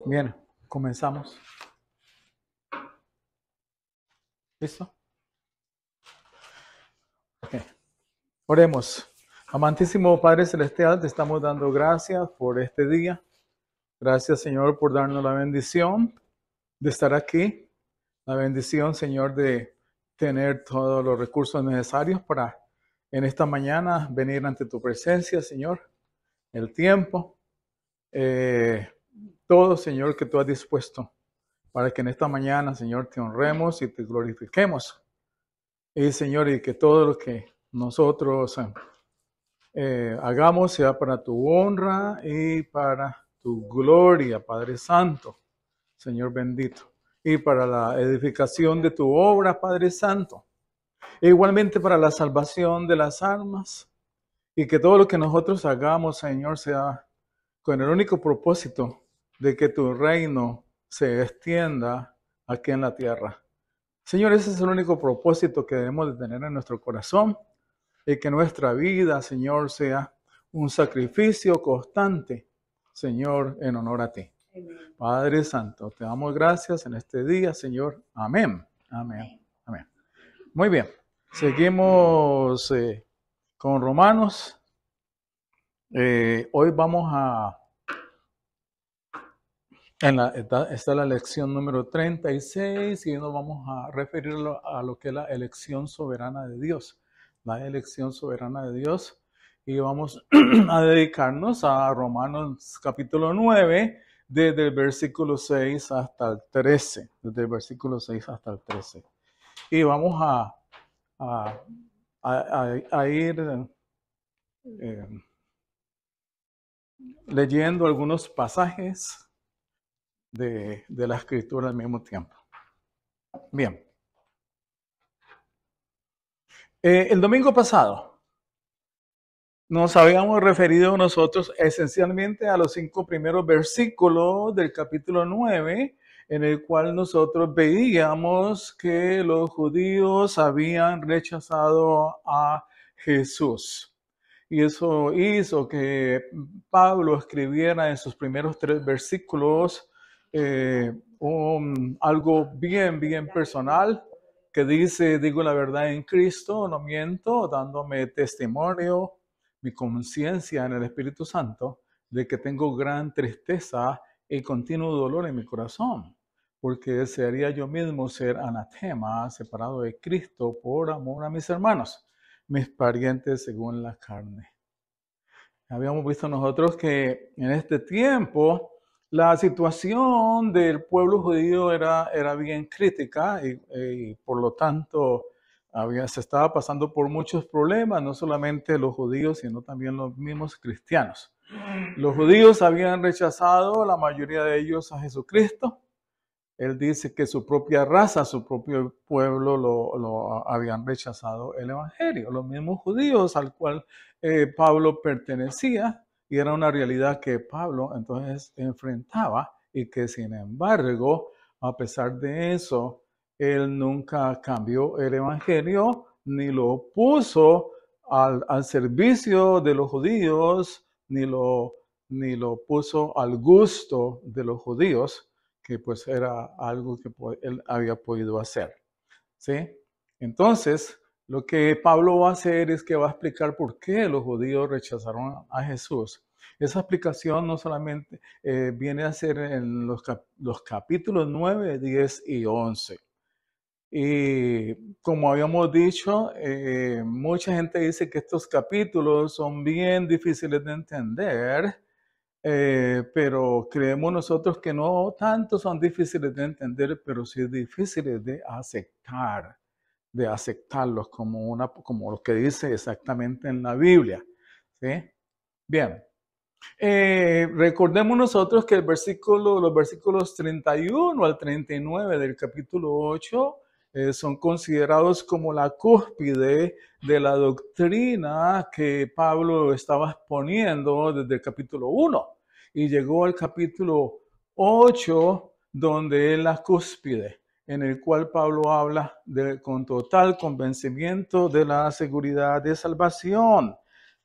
Bien, comenzamos. ¿Listo? Ok. Oremos. Amantísimo Padre Celestial, te estamos dando gracias por este día. Gracias, Señor, por darnos la bendición de estar aquí. La bendición, Señor, de tener todos los recursos necesarios para en esta mañana venir ante tu presencia, Señor. El tiempo, eh, todo, Señor, que tú has dispuesto para que en esta mañana, Señor, te honremos y te glorifiquemos. Y Señor, y que todo lo que nosotros hagamos sea para tu honra y para tu gloria, Padre Santo, Señor bendito, y para la edificación de tu obra, Padre Santo, e igualmente para la salvación de las almas, y que todo lo que nosotros hagamos, Señor, sea con el único propósito de que tu reino se extienda aquí en la tierra. Señor, ese es el único propósito que debemos de tener en nuestro corazón y que nuestra vida, Señor, sea un sacrificio constante, Señor, en honor a ti. Amén. Padre Santo, te damos gracias en este día, Señor. Amén. Amén. Amén. Muy bien. Seguimos con Romanos. Hoy vamos a... Está la lección número 36 y nos vamos a referir a lo que es la elección soberana de Dios. La elección soberana de Dios. Y vamos a dedicarnos a Romanos capítulo 9, desde el versículo 6 hasta el 13. Desde el versículo 6 hasta el 13. Y vamos a ir leyendo algunos pasajes de la escritura al mismo tiempo. Bien. El domingo pasado nos habíamos referido nosotros esencialmente a los 5 primeros versículos del capítulo 9, en el cual nosotros veíamos que los judíos habían rechazado a Jesús. Y eso hizo que Pablo escribiera en sus primeros 3 versículos algo bien personal, que dice: digo la verdad en Cristo, no miento, dándome testimonio, mi conciencia en el Espíritu Santo, de que tengo gran tristeza y continuo dolor en mi corazón, porque desearía yo mismo ser anatema, separado de Cristo por amor a mis hermanos, mis parientes según la carne. Habíamos visto nosotros que en este tiempo la situación del pueblo judío era bien crítica y por lo tanto se estaba pasando por muchos problemas, no solamente los judíos, sino también los mismos cristianos. Los judíos habían rechazado, la mayoría de ellos, a Jesucristo. Él dice que su propia raza, su propio pueblo lo habían rechazado el evangelio. Los mismos judíos al cual Pablo pertenecía, y era una realidad que Pablo entonces enfrentaba, y que sin embargo, a pesar de eso, él nunca cambió el evangelio ni lo puso al servicio de los judíos, ni lo puso al gusto de los judíos, que pues era algo que él había podido hacer. ¿Sí? Entonces, lo que Pablo va a hacer es que va a explicar por qué los judíos rechazaron a Jesús. Esa explicación no solamente viene a ser en los capítulos 9, 10 y 11. Y como habíamos dicho, mucha gente dice que estos capítulos son bien difíciles de entender, pero creemos nosotros que no tanto son difíciles de entender, pero sí difíciles de aceptarlos como lo que dice exactamente en la Biblia. ¿Sí? Bien. Recordemos nosotros que los versículos 31 al 39 del capítulo 8 son considerados como la cúspide de la doctrina que Pablo estaba exponiendo desde el capítulo 1. Y llegó al capítulo 8, donde es la cúspide, en el cual Pablo habla con total convencimiento de la seguridad de salvación,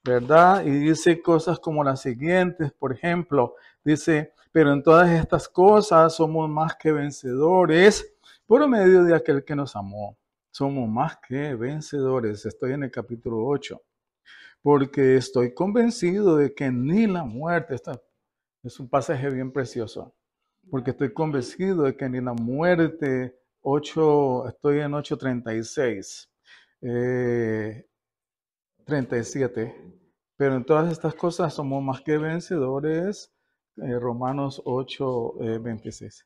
¿verdad? Y dice cosas como las siguientes, por ejemplo, dice: Pero en todas estas cosas somos más que vencedores por medio de aquel que nos amó. Somos más que vencedores. Estoy en el capítulo 8. Porque estoy convencido de que ni la muerte, es un pasaje bien precioso, porque estoy convencido de que ni la muerte, estoy en 8:36, 37, pero en todas estas cosas somos más que vencedores, Romanos 8:26.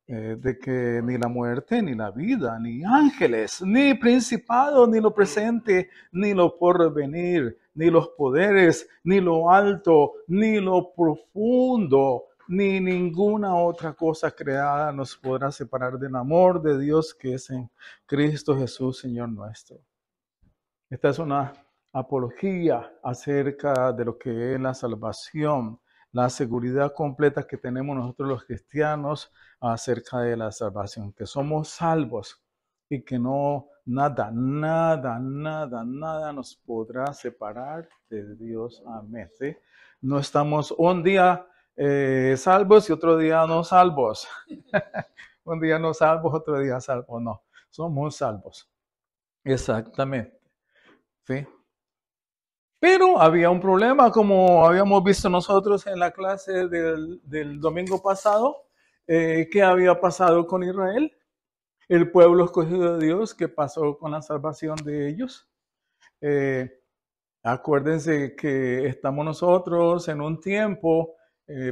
De que ni la muerte, ni la vida, ni ángeles, ni principados, ni lo presente, ni lo porvenir, ni los poderes, ni lo alto, ni lo profundo, ni ninguna otra cosa creada nos podrá separar del amor de Dios que es en Cristo Jesús, Señor nuestro. Esta es una apología acerca de lo que es la salvación, la seguridad completa que tenemos nosotros los cristianos acerca de la salvación, que somos salvos y que nada nos podrá separar de Dios. Amén. ¿Sí? No estamos un día salvos y otro día no salvos. Un día no salvos, otro día salvos. No, somos salvos. Exactamente. ¿Sí? Pero había un problema, como habíamos visto nosotros en la clase del domingo pasado, ¿qué había pasado con Israel? El pueblo escogido de Dios, ¿qué pasó con la salvación de ellos? Acuérdense que estamos nosotros en un tiempo,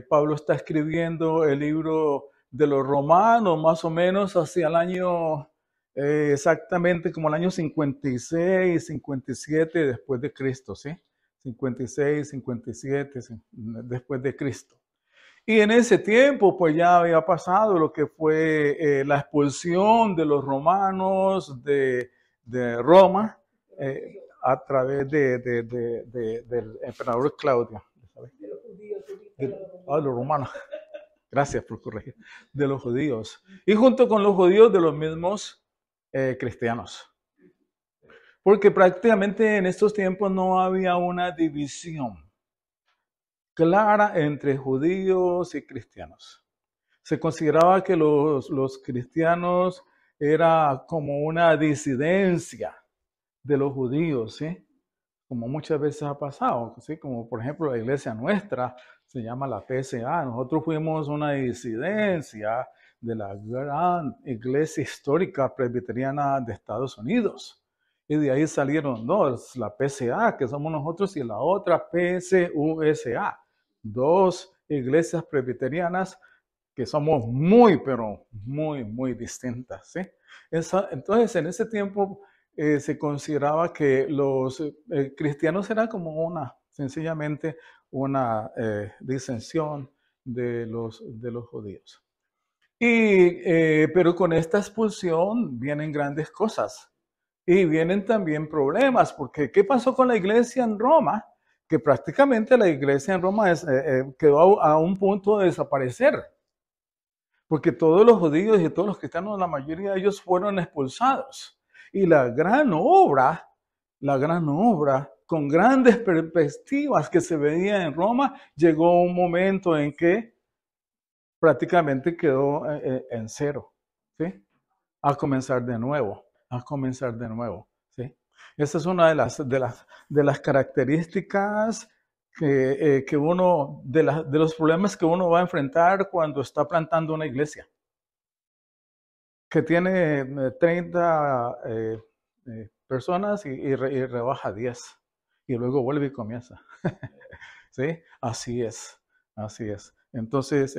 Pablo está escribiendo el libro de los Romanos, más o menos hacia el año, exactamente como el año 56, 57 después de Cristo, ¿sí? 56, 57 después de Cristo. Y en ese tiempo, pues ya había pasado lo que fue la expulsión de los romanos de Roma a través del emperador Claudio. Los romanos. Gracias por corregir. De los judíos. Y junto con los judíos de los mismos cristianos. Porque prácticamente en estos tiempos no había una división clara entre judíos y cristianos. Se consideraba que los cristianos era como una disidencia de los judíos, ¿sí? Como muchas veces ha pasado, ¿sí? Como por ejemplo la iglesia nuestra se llama la PSA. Nosotros fuimos una disidencia de la gran iglesia histórica presbiteriana de Estados Unidos. Y de ahí salieron dos, la PSA, que somos nosotros, y la otra PSUSA. Dos iglesias presbiterianas que somos muy, pero muy distintas, ¿sí? Entonces, en ese tiempo se consideraba que los cristianos eran como sencillamente una disensión de los judíos. Pero con esta expulsión vienen grandes cosas y vienen también problemas, porque ¿qué pasó con la iglesia en Roma? Que prácticamente la iglesia en Roma quedó a un punto de desaparecer. Porque todos los judíos y todos los cristianos, la mayoría de ellos fueron expulsados. Y la gran obra, con grandes perspectivas que se veía en Roma, llegó a un momento en que prácticamente quedó en cero, ¿sí? A comenzar de nuevo. ¿Sí? Esa es una de las características que uno, de los problemas que uno va a enfrentar cuando está plantando una iglesia. Que tiene 30 personas y rebaja 10. Y luego vuelve y comienza. ¿Sí? Así es. Entonces,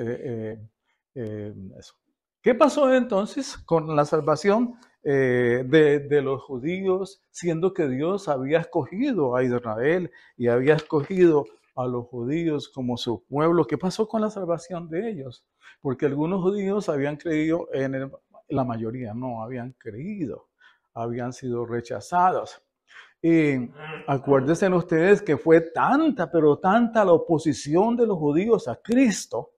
eso. ¿Qué pasó entonces con la salvación de los judíos, siendo que Dios había escogido a Israel y había escogido a los judíos como su pueblo? ¿Qué pasó con la salvación de ellos? Porque algunos judíos habían creído la mayoría no habían creído, habían sido rechazados. Y acuérdense ustedes que fue tanta, pero tanta la oposición de los judíos a Cristo.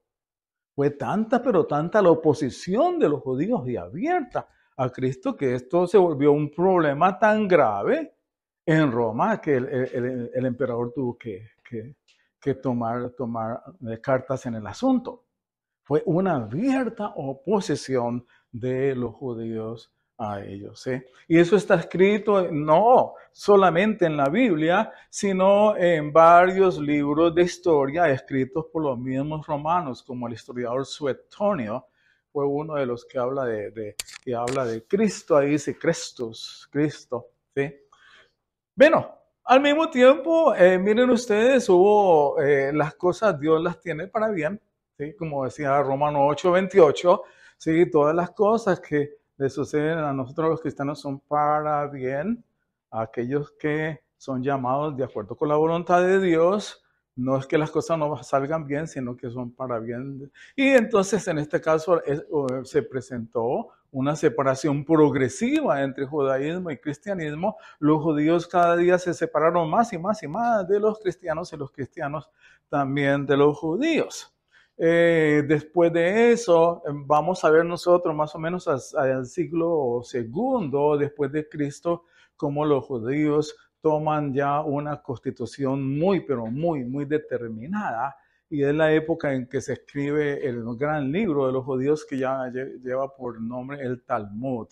Fue tanta, pero tanta la oposición de los judíos y abierta a Cristo que esto se volvió un problema tan grave en Roma que el emperador tuvo que tomar cartas en el asunto. Fue una abierta oposición de los judíos a ellos. ¿Sí? Y eso está escrito no solamente en la Biblia, sino en varios libros de historia escritos por los mismos romanos, como el historiador Suetonio, fue uno de los que habla que habla de Cristo, ahí dice Christus, Cristo. ¿Sí? Bueno, al mismo tiempo, miren ustedes, las cosas, Dios las tiene para bien, ¿sí? Como decía Romanos 8:28, ¿sí? Todas las cosas que le suceden a nosotros los cristianos son para bien, a aquellos que son llamados de acuerdo con la voluntad de Dios. No es que las cosas no salgan bien, sino que son para bien. Y entonces en este caso se presentó una separación progresiva entre judaísmo y cristianismo. Los judíos cada día se separaron más y más y más de los cristianos y los cristianos también de los judíos. Después de eso, vamos a ver nosotros más o menos al siglo II después de Cristo, cómo los judíos toman ya una constitución muy, pero muy, muy determinada. Y es la época en que se escribe el gran libro de los judíos que ya lleva por nombre el Talmud,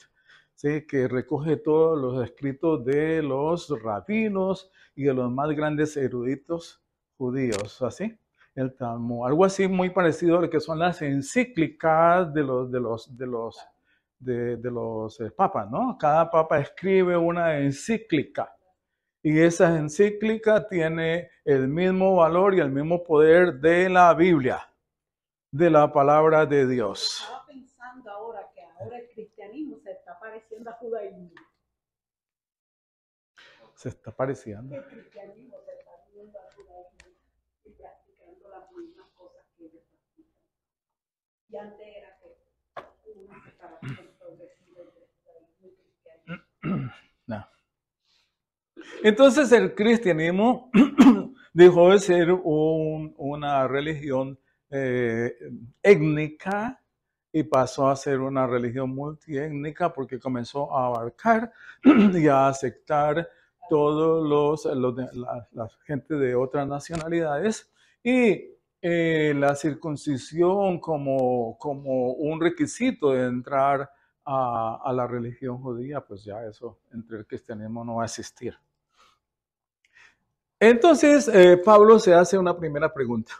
¿sí? Que recoge todos los escritos de los rabinos y de los más grandes eruditos judíos, ¿así? El Talmud, algo así muy parecido a lo que son las encíclicas de los papas, ¿no? Cada papa escribe una encíclica. Y esa encíclica tiene el mismo valor y el mismo poder de la Biblia, de la palabra de Dios. Estaba pensando ahora que ahora el cristianismo se está pareciendo al judaísmo. Se está pareciendo. El cristianismo se está pareciendo al judaísmo y practicando las mismas cosas que ellos practican. Y antes era que una separación progresiva entre judaísmo y cristianismo. No. Entonces el cristianismo dejó de ser una religión étnica y pasó a ser una religión multiétnica porque comenzó a abarcar y a aceptar todos la gente de otras nacionalidades y la circuncisión como un requisito de entrar a la religión judía, pues ya eso entre el cristianismo no va a existir. Entonces, Pablo se hace una primera pregunta.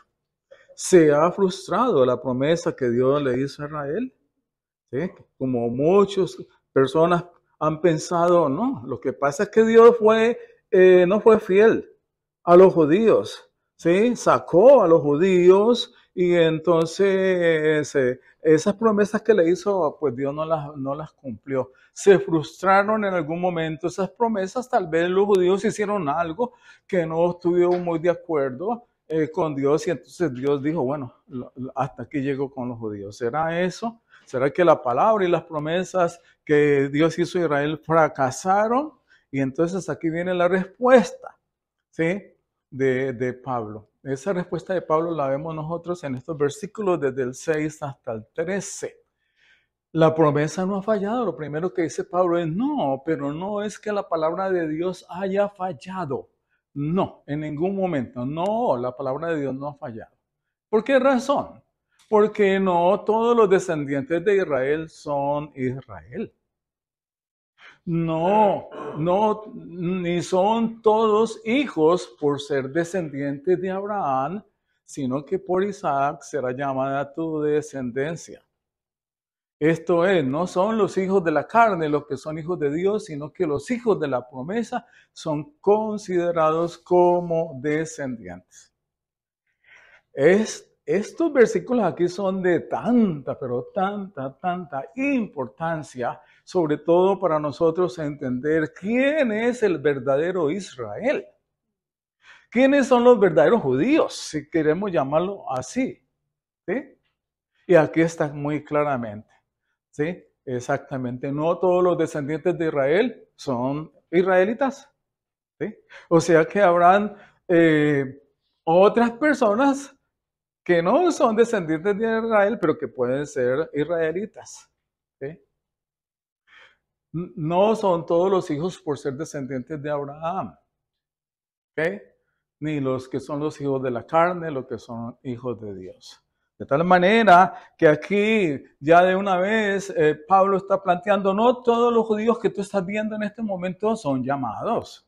¿Se ha frustrado la promesa que Dios le hizo a Israel? ¿Sí? Como muchas personas han pensado, no, lo que pasa es que Dios no fue fiel a los judíos, ¿sí? Sacó a los judíos y entonces esas promesas que le hizo, pues Dios no las cumplió. Se frustraron en algún momento esas promesas, tal vez los judíos hicieron algo que no estuvieron muy de acuerdo con Dios y entonces Dios dijo, bueno, hasta aquí llego con los judíos. ¿Será eso? ¿Será que la palabra y las promesas que Dios hizo a Israel fracasaron? Y entonces aquí viene la respuesta, ¿sí? de Pablo. Esa respuesta de Pablo la vemos nosotros en estos versículos desde el 6 hasta el 13. La promesa no ha fallado. Lo primero que dice Pablo es no, pero no es que la palabra de Dios haya fallado. No, en ningún momento. No, la palabra de Dios no ha fallado. ¿Por qué razón? Porque no todos los descendientes de Israel son Israel. No, ni son todos hijos por ser descendientes de Abraham, sino que por Isaac será llamada tu descendencia. Esto es, no son los hijos de la carne los que son hijos de Dios, sino que los hijos de la promesa son considerados como descendientes. Estos versículos aquí son de tanta, pero tanta importancia, sobre todo para nosotros entender quién es el verdadero Israel. ¿Quiénes son los verdaderos judíos, si queremos llamarlo así? ¿Sí? Y aquí está muy claramente. ¿Sí? Exactamente. No todos los descendientes de Israel son israelitas. ¿Sí? O sea que habrán otras personas que no son descendientes de Israel, pero que pueden ser israelitas. ¿Sí? No son todos los hijos por ser descendientes de Abraham. ¿Sí? Ni los que son los hijos de la carne, los que son hijos de Dios. De tal manera que aquí ya de una vez Pablo está planteando, no todos los judíos que tú estás viendo en este momento son llamados.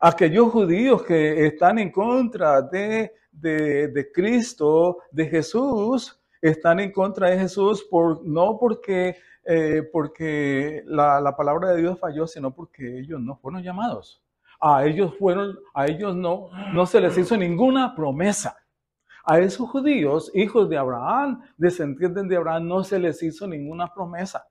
Aquellos judíos que están en contra de Cristo, de Jesús, están en contra de Jesús no porque, porque la palabra de Dios falló, sino porque ellos no fueron llamados. A ellos no se les hizo ninguna promesa. A esos judíos, hijos de Abraham, descendientes de Abraham, no se les hizo ninguna promesa.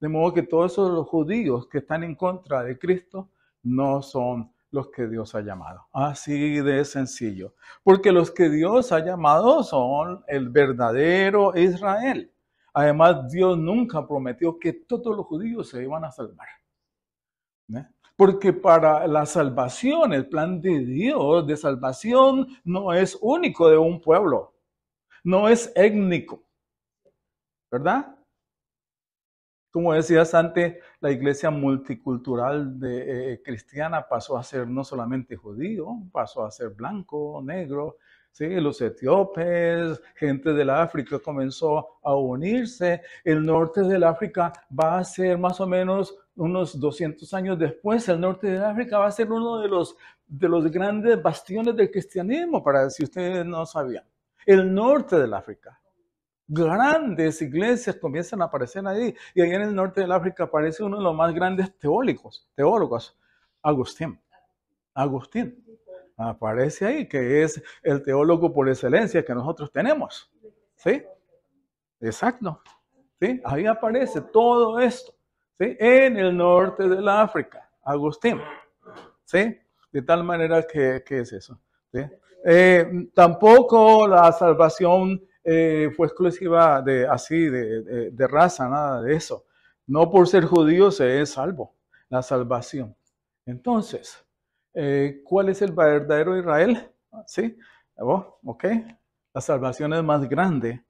De modo que todos esos judíos que están en contra de Cristo no son los que Dios ha llamado. Así de sencillo. Porque los que Dios ha llamado son el verdadero Israel. Además, Dios nunca prometió que todos los judíos se iban a salvar. Porque para la salvación, el plan de Dios de salvación no es único de un pueblo, no es étnico, ¿verdad? Como decías antes, la iglesia multicultural cristiana pasó a ser no solamente judío, pasó a ser blanco, negro, ¿sí? Los etíopes, gente del África comenzó a unirse. El norte del África va a ser más o menos unos 200 años después, el norte de África va a ser uno de los grandes bastiones del cristianismo, para si ustedes no sabían. El norte del África. Grandes iglesias comienzan a aparecer ahí. Y ahí en el norte del África aparece uno de los más grandes teólogos, Agustín. Aparece ahí, que es el teólogo por excelencia que nosotros tenemos. ¿Sí? Exacto. ¿Sí? Ahí aparece todo esto. ¿Sí? En el norte del África, Agustín. ¿Sí? De tal manera que es eso. ¿Sí? Tampoco la salvación fue exclusiva de raza, nada de eso. No por ser judío se es salvo, la salvación. Entonces, ¿cuál es el verdadero Israel? ¿Sí? Ok. La salvación es más grande.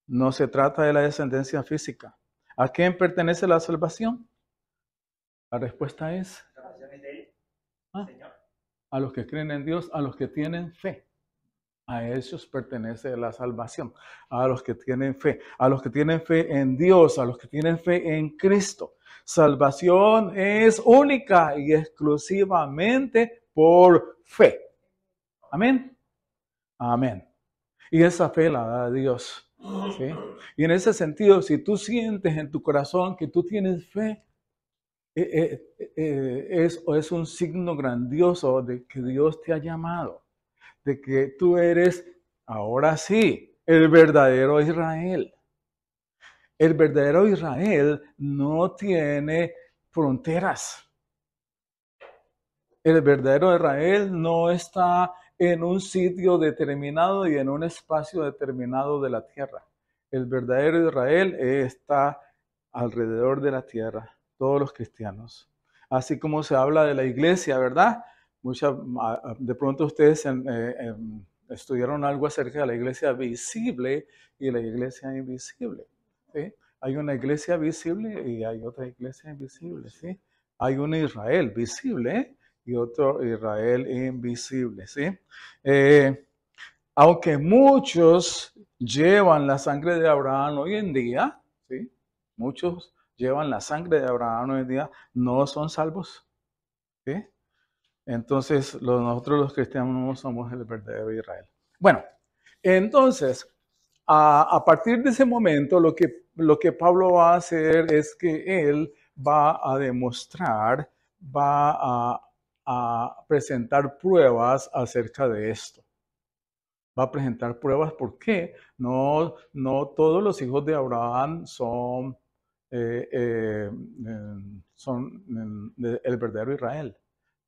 No se trata de la descendencia física. ¿A quién pertenece la salvación? La respuesta es a los que creen en Dios, a los que tienen fe. A ellos pertenece la salvación, a los que tienen fe, en Dios, a los que tienen fe en Cristo. Salvación es única y exclusivamente por fe. Amén. Amén. Y esa fe la da Dios. ¿Sí? Y en ese sentido, si tú sientes en tu corazón que tú tienes fe, es un signo grandioso de que Dios te ha llamado, de que tú eres, ahora sí, el verdadero Israel. El verdadero Israel no tiene fronteras. El verdadero Israel no está en un sitio determinado y en un espacio determinado de la tierra. El verdadero Israel está alrededor de la tierra, todos los cristianos. Así como se habla de la iglesia, ¿verdad? De pronto ustedes estudiaron algo acerca de la iglesia visible y la iglesia invisible. ¿Sí? Hay una iglesia visible y hay otra iglesia invisible. ¿Sí? Hay un Israel visible y otro Israel invisible. ¿Sí? Aunque muchos llevan la sangre de Abraham hoy en día, ¿sí? Muchos llevan la sangre de Abraham hoy en día, no son salvos. ¿Sí? Entonces, nosotros los cristianos no somos el verdadero Israel. Bueno, entonces, a partir de ese momento, lo que Pablo va a hacer es que él va a demostrar, va a presentar pruebas acerca de esto. Va a presentar pruebas porque no todos los hijos de Abraham son el verdadero Israel.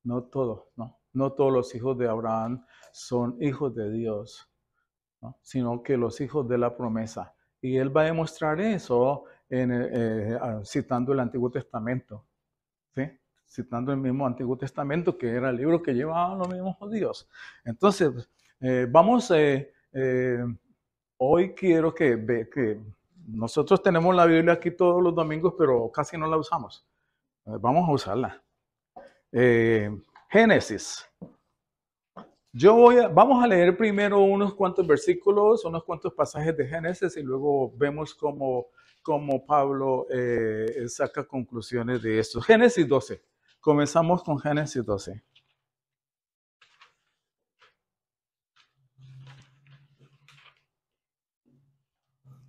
No todos, no. No todos los hijos de Abraham son hijos de Dios, ¿no? Sino que los hijos de la promesa. Y él va a demostrar eso citando el Antiguo Testamento. ¿Sí? Citando el mismo Antiguo Testamento, que era el libro que llevaban los mismos judíos. Entonces, hoy quiero que nosotros tenemos la Biblia aquí todos los domingos, pero casi no la usamos. Vamos a usarla. Génesis Vamos a leer primero unos cuantos versículos, unos cuantos pasajes de Génesis y luego vemos cómo Pablo saca conclusiones de esto. Génesis 12. Comenzamos con Génesis 12.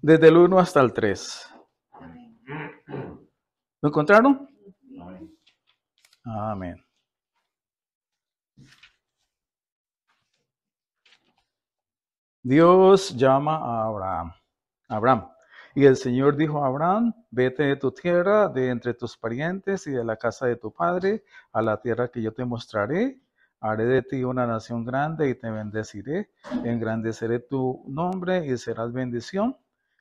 Desde el 1 hasta el 3. ¿Lo encontraron? Amén. Dios llama a Abraham. Y el Señor dijo a Abraham, vete de tu tierra, de entre tus parientes y de la casa de tu padre, a la tierra que yo te mostraré. Haré de ti una nación grande y te bendeciré. Engrandeceré tu nombre y serás bendición.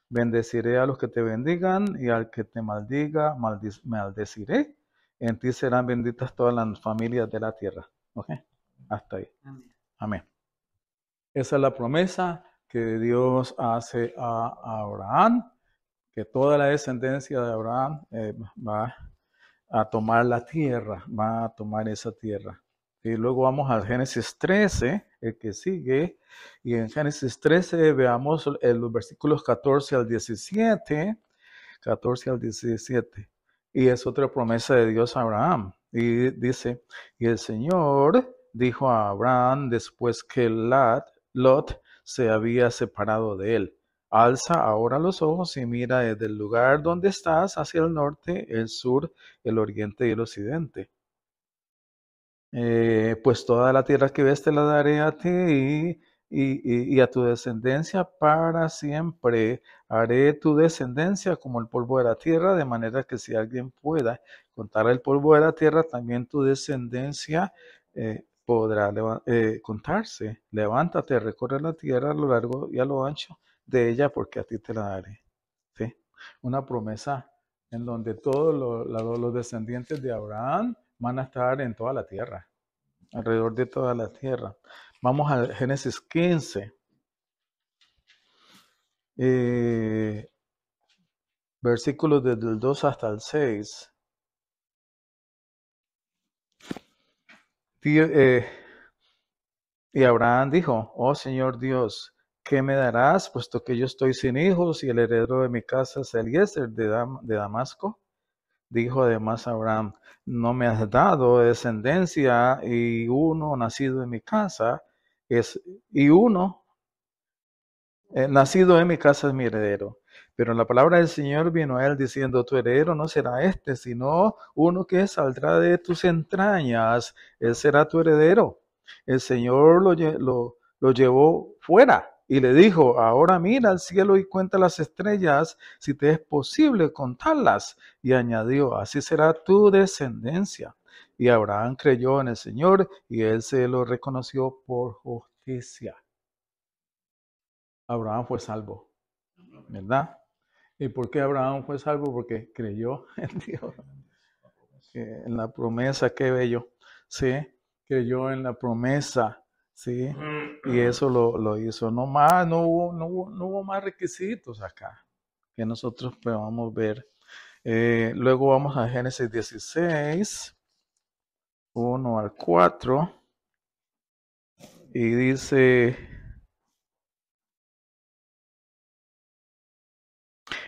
Bendeciré a los que te bendigan y al que te maldiga, maldeciré. En ti serán benditas todas las familias de la tierra. ¿Ok? Hasta ahí. Amén. Esa es la promesa que Dios hace a Abraham, que toda la descendencia de Abraham va a tomar la tierra, va a tomar esa tierra. Y luego vamos al Génesis 13, el que sigue, y en Génesis 13 veamos los versículos 14 al 17, y es otra promesa de Dios a Abraham. Y dice, y el Señor dijo a Abraham después que Lot se había separado de él, alza ahora los ojos y mira desde el lugar donde estás hacia el norte, el sur, el oriente y el occidente. Pues toda la tierra que ves te la daré a ti y a tu descendencia para siempre. Haré tu descendencia como el polvo de la tierra, de manera que si alguien pueda contar el polvo de la tierra, también tu descendencia podrá contarse. Levántate, recorre la tierra a lo largo y a lo ancho de ella, porque a ti te la daré. ¿Sí? Una promesa en donde todos los descendientes de Abraham van a estar en toda la tierra, alrededor de toda la tierra. Vamos a Génesis 15. Versículos desde el 2 hasta el 6. Y Abraham dijo, oh Señor Dios, ¿qué me darás, puesto que yo estoy sin hijos y el heredero de mi casa es Eliezer de Damasco? Dijo además Abraham, no me has dado descendencia y uno nacido en mi casa nacido en mi casa es mi heredero. Pero la palabra del Señor vino a él diciendo, tu heredero no será este, sino uno que saldrá de tus entrañas, él será tu heredero. El Señor lo llevó fuera y le dijo, ahora mira al cielo y cuenta las estrellas, si te es posible contarlas. Y añadió, así será tu descendencia. Y Abraham creyó en el Señor y él se lo reconoció por justicia. Abraham fue salvo, ¿verdad? ¿Y por qué Abraham fue salvo? Porque creyó en Dios, en la promesa, qué bello, ¿sí? Creyó en la promesa, ¿sí? Y eso lo hizo. No hubo más requisitos acá que nosotros podamos ver. Luego vamos a Génesis 16, 1 al 4, y dice,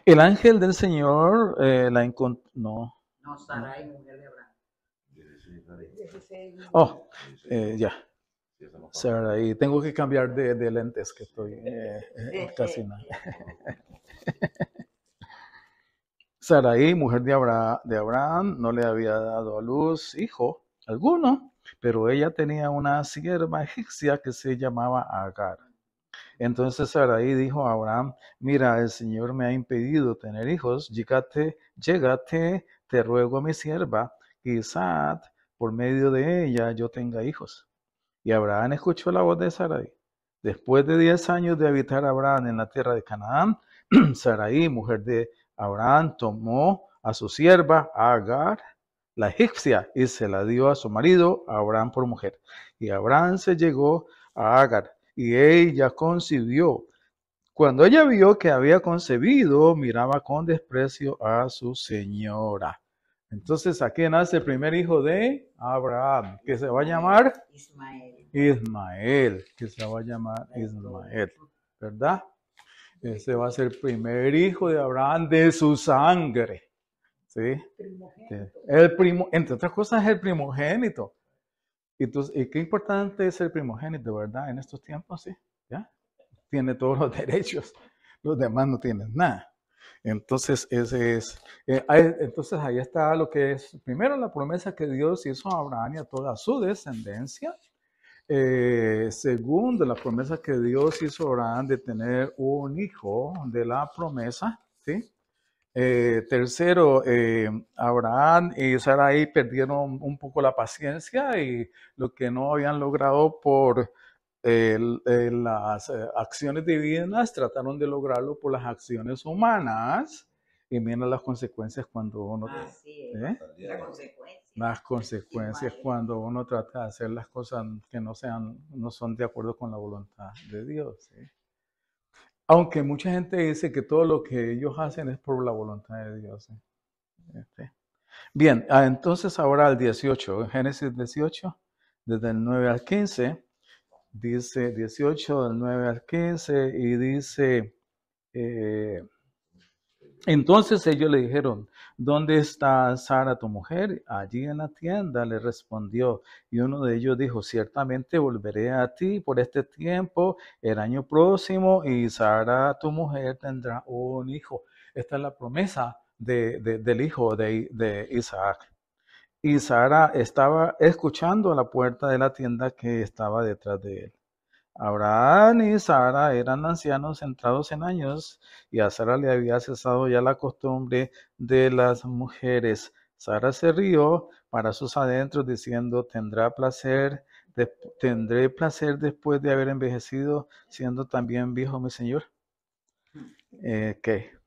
el ángel del Señor la encontró, No, Sarai, mujer de Abraham. Oh, ya. Sarai, tengo que cambiar de lentes que estoy casi nada. Sarai, mujer de Abraham, no le había dado a luz hijo alguno, pero ella tenía una sierva egipcia que se llamaba Agar. Entonces Sarai dijo a Abraham, mira, el Señor me ha impedido tener hijos, llégate, te ruego a mi sierva, quizás por medio de ella yo tenga hijos. Y Abraham escuchó la voz de Sarai. Después de 10 años de habitar Abraham en la tierra de Canaán, Sarai, mujer de Abraham, tomó a su sierva Agar, la egipcia, y se la dio a su marido Abraham por mujer. Y Abraham se llegó a Agar, y ella concibió. Cuando ella vio que había concebido, miraba con desprecio a su señora. Entonces aquí nace el primer hijo de Abraham, que se va a llamar Ismael, que se va a llamar Ismael, ¿verdad? Ese va a ser el primer hijo de Abraham de su sangre, ¿sí? Entre otras cosas, es el primogénito. Y qué importante es el primogénito, ¿verdad? En estos tiempos, sí, ¿ya? Tiene todos los derechos, los demás no tienen nada. Entonces, entonces ahí está lo que es, primero, la promesa que Dios hizo a Abraham y a toda su descendencia. Segundo, la promesa que Dios hizo a Abraham de tener un hijo de la promesa, ¿sí? Tercero, Abraham y Sarai perdieron un poco la paciencia y lo que no habían logrado por las acciones divinas, trataron de lograrlo por las acciones humanas. Y miren las consecuencias cuando uno... Las consecuencias cuando uno trata de hacer las cosas que no son de acuerdo con la voluntad de Dios, ¿sí? Aunque mucha gente dice que todo lo que ellos hacen es por la voluntad de Dios, ¿sí? Bien, entonces ahora al 18, Génesis 18, desde el 9 al 15, dice 18 del 9 al 15 y dice, entonces ellos le dijeron, ¿dónde está Sara tu mujer? Allí en la tienda, le respondió. Y uno de ellos dijo, ciertamente volveré a ti por este tiempo, el año próximo, y Sara tu mujer tendrá un hijo. Esta es la promesa del hijo de Isaac. Y Sara estaba escuchando a la puerta de la tienda que estaba detrás de él. Abraham y Sara eran ancianos entrados en años, y a Sara le había cesado ya la costumbre de las mujeres. Sara se rió para sus adentros, diciendo, tendré placer después de haber envejecido, siendo también viejo mi señor.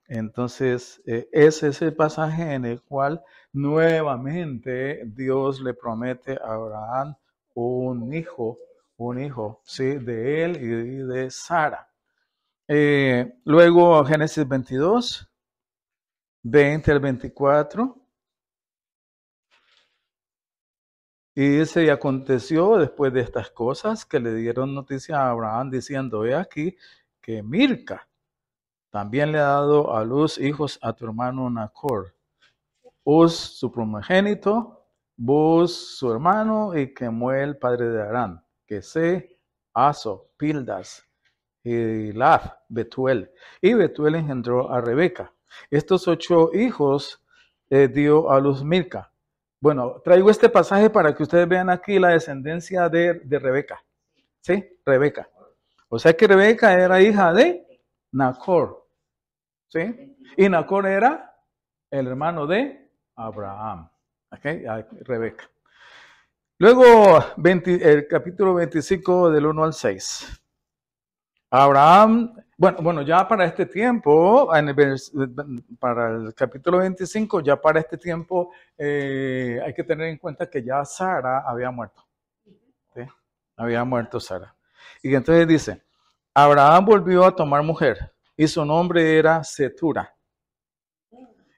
Entonces, ese es el pasaje en el cual nuevamente Dios le promete a Abraham un hijo, sí, de él y de Sara. Luego Génesis 22, 20 al 24. Y dice, y aconteció después de estas cosas que le dieron noticia a Abraham diciendo, he aquí que Milca también le ha dado a luz hijos a tu hermano Nacor. Uz su primogénito, Buz su hermano, y Kemuel padre de Arán, Kesé, Aso, Pildas, Hilaf, Betuel. Y Betuel engendró a Rebeca. Estos 8 hijos dio a luz Milca. Bueno, traigo este pasaje para que ustedes vean aquí la descendencia de Rebeca. ¿Sí? Rebeca. O sea que Rebeca era hija de Nacor. ¿Sí? Y Nacor era el hermano de Abraham. ¿Okay? Rebeca. Luego, el capítulo 25 del 1 al 6. Abraham, bueno, ya para este tiempo, para el capítulo 25, ya para este tiempo hay que tener en cuenta que ya Sara había muerto. ¿Sí? Había muerto Sara. Y entonces dice, Abraham volvió a tomar mujer y su nombre era Setura.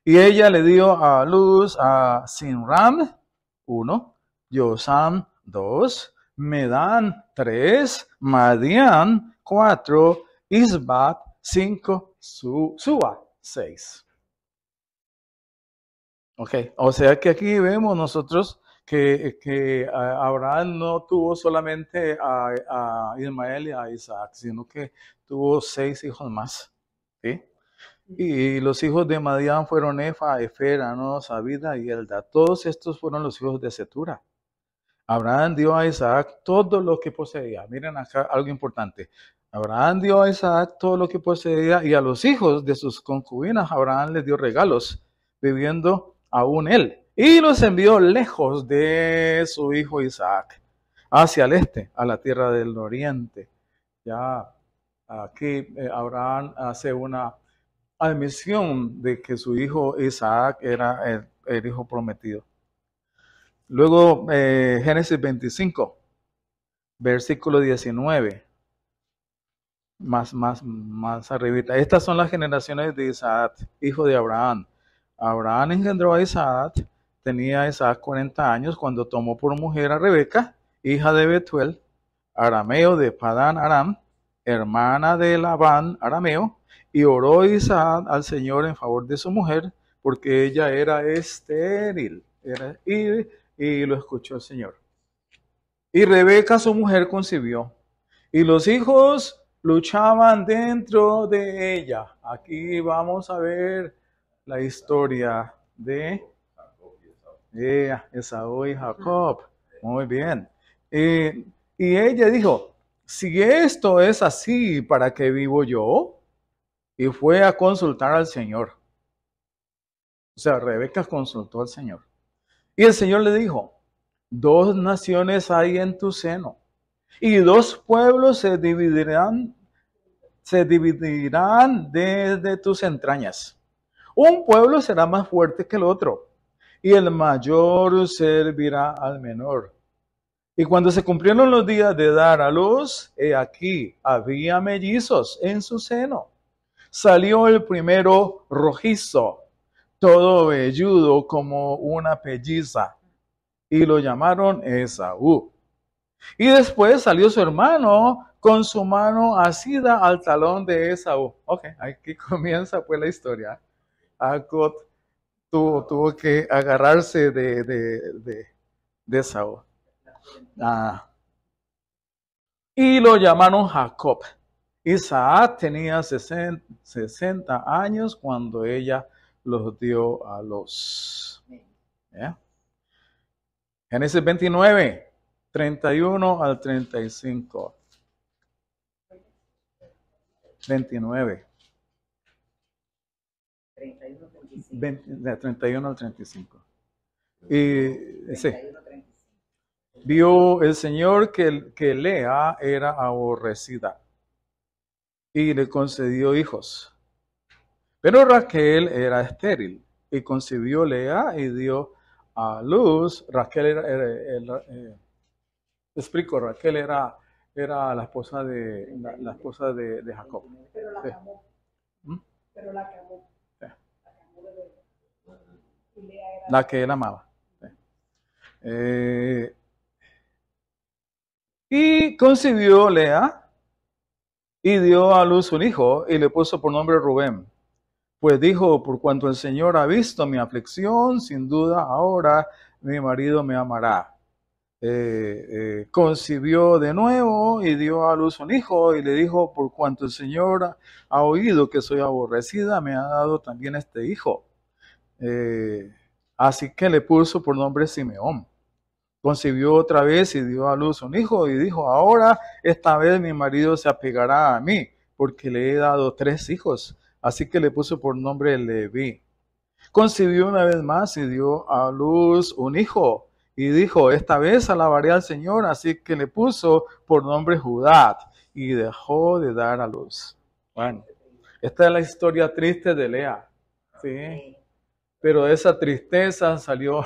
Y ella le dio a luz a Sinram, 1, Yosam, 2, Medan, 3, Madian, 4, Isbat, 5, Sua, 6. Ok, o sea que aquí vemos nosotros que Abraham no tuvo solamente a Ismael y a Isaac, sino que tuvo 6 hijos más. ¿Sí? Y los hijos de Madián fueron Efa, Efer, Anos, Abida y Elda. Todos estos fueron los hijos de Setura. Abraham dio a Isaac todo lo que poseía. Miren acá algo importante. Abraham dio a Isaac todo lo que poseía, y a los hijos de sus concubinas Abraham les dio regalos, viviendo aún él. Y los envió lejos de su hijo Isaac, hacia el este, a la tierra del oriente. Ya aquí Abraham hace una admisión de que su hijo Isaac era el hijo prometido. Luego, Génesis 25, versículo 19, más arribita. Estas son las generaciones de Isaac, hijo de Abraham. Abraham engendró a Isaac, tenía Isaac 40 años cuando tomó por mujer a Rebeca, hija de Betuel, arameo de Padán Aram, hermana de Labán arameo, y oró Isaac al Señor en favor de su mujer, porque ella era estéril. Y lo escuchó el Señor. Y Rebeca, su mujer, concibió. Y los hijos luchaban dentro de ella. Aquí vamos a ver la historia de Esaú y Jacob. Muy bien. Y ella dijo, si esto es así, ¿para qué vivo yo? Y fue a consultar al Señor. O sea, Rebeca consultó al Señor. Y el Señor le dijo, 2 naciones hay en tu seno, y 2 pueblos se dividirán desde tus entrañas. Un pueblo será más fuerte que el otro, y el mayor servirá al menor. Y cuando se cumplieron los días de dar a luz, he aquí, había mellizos en su seno. Salió el primero rojizo, todo velludo como una pelliza, y lo llamaron Esaú. Y después salió su hermano con su mano asida al talón de Esaú. Ok, aquí comienza pues la historia. Jacob tuvo que agarrarse de Esaú. Y lo llamaron Jacob. Isaac tenía 60 años cuando ella los dio a luz. ¿Yeah? Génesis 29, 31 al 35. 29. 31 al 35. Y sí, vio el Señor que Lea era aborrecida y le concedió hijos. Pero Raquel era estéril y concibió Lea y dio a luz. Raquel Raquel era la esposa de Jacob. Pero la camó. Pero la camó. Sí. La camó de verdad. Y Lea era La que él amaba. Y concibió Lea y dio a luz un hijo y le puso por nombre Rubén. Pues dijo, por cuanto el Señor ha visto mi aflicción, sin duda ahora mi marido me amará. Concibió de nuevo y dio a luz un hijo y le dijo, por cuanto el Señor ha oído que soy aborrecida, me ha dado también este hijo. Así que le puso por nombre Simeón. Concibió otra vez y dio a luz un hijo y dijo, ahora esta vez mi marido se apegará a mí, porque le he dado 3 hijos. Así que le puso por nombre Leví. Concibió una vez más y dio a luz un hijo. Y dijo, esta vez alabaré al Señor. Así que le puso por nombre Judá. Y dejó de dar a luz. Bueno, esta es la historia triste de Lea. ¿Sí? Pero de esa tristeza salió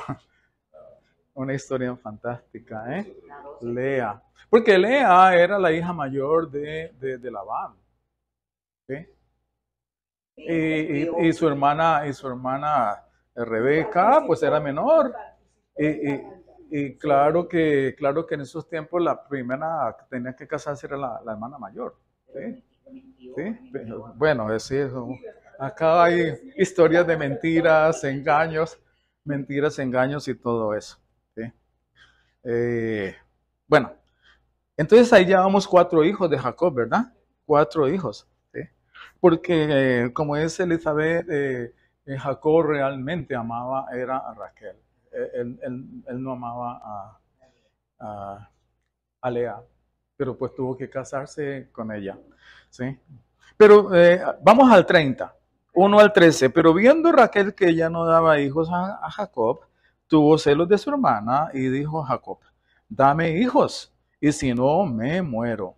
una historia fantástica, ¿eh? Lea. Porque Lea era la hija mayor de Labán. ¿Sí? Y su hermana Rebeca pues era menor y claro que en esos tiempos la primera que tenía que casarse era la hermana mayor. ¿Sí? ¿Sí? Bueno, es eso. Acá hay historias de mentiras, engaños y todo eso. ¿Sí? Bueno, entonces ahí llevamos 4 hijos de Jacob, ¿verdad? 4 hijos. Porque como es Elizabeth, Jacob realmente amaba era a Raquel. Él no amaba a Lea, pero pues tuvo que casarse con ella. ¿Sí? Pero vamos al 30, 1 al 13. Pero viendo Raquel que ella no daba hijos a Jacob, tuvo celos de su hermana y dijo a Jacob, dame hijos, y si no, me muero.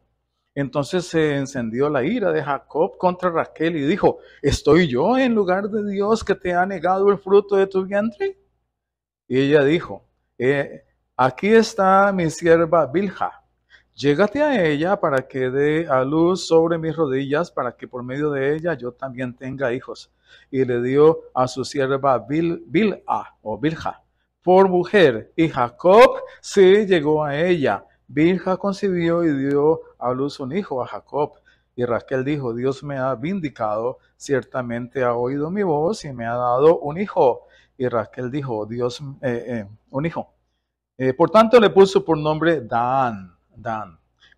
Entonces se encendió la ira de Jacob contra Raquel y dijo, ¿estoy yo en lugar de Dios que te ha negado el fruto de tu vientre? Y ella dijo, aquí está mi sierva Bilha, llégate a ella para que dé a luz sobre mis rodillas, para que por medio de ella yo también tenga hijos. Y le dio a su sierva Bilha, por mujer, y Jacob se llegó a ella. Bilha concibió y dio a luz un hijo a Jacob. Y Raquel dijo, Dios me ha vindicado, ciertamente ha oído mi voz y me ha dado un hijo. Y Raquel dijo, un hijo. Por tanto le puso por nombre Dan.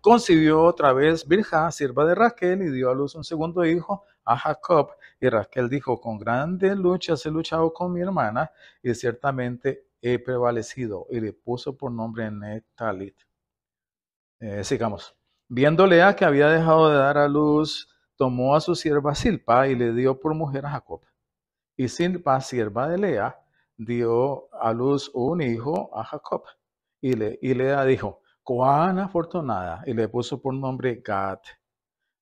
Concibió otra vez Bilha, sierva de Raquel, y dio a luz un segundo hijo a Jacob. Y Raquel dijo, con grandes luchas he luchado con mi hermana, y ciertamente he prevalecido. Y le puso por nombre Nectalit. Sigamos. Viendo Lea que había dejado de dar a luz, tomó a su sierva Silpa y le dio por mujer a Jacob. Y Silpa, sierva de Lea, dio a luz un hijo a Jacob. Y Lea dijo, cuán afortunada, y le puso por nombre Gad.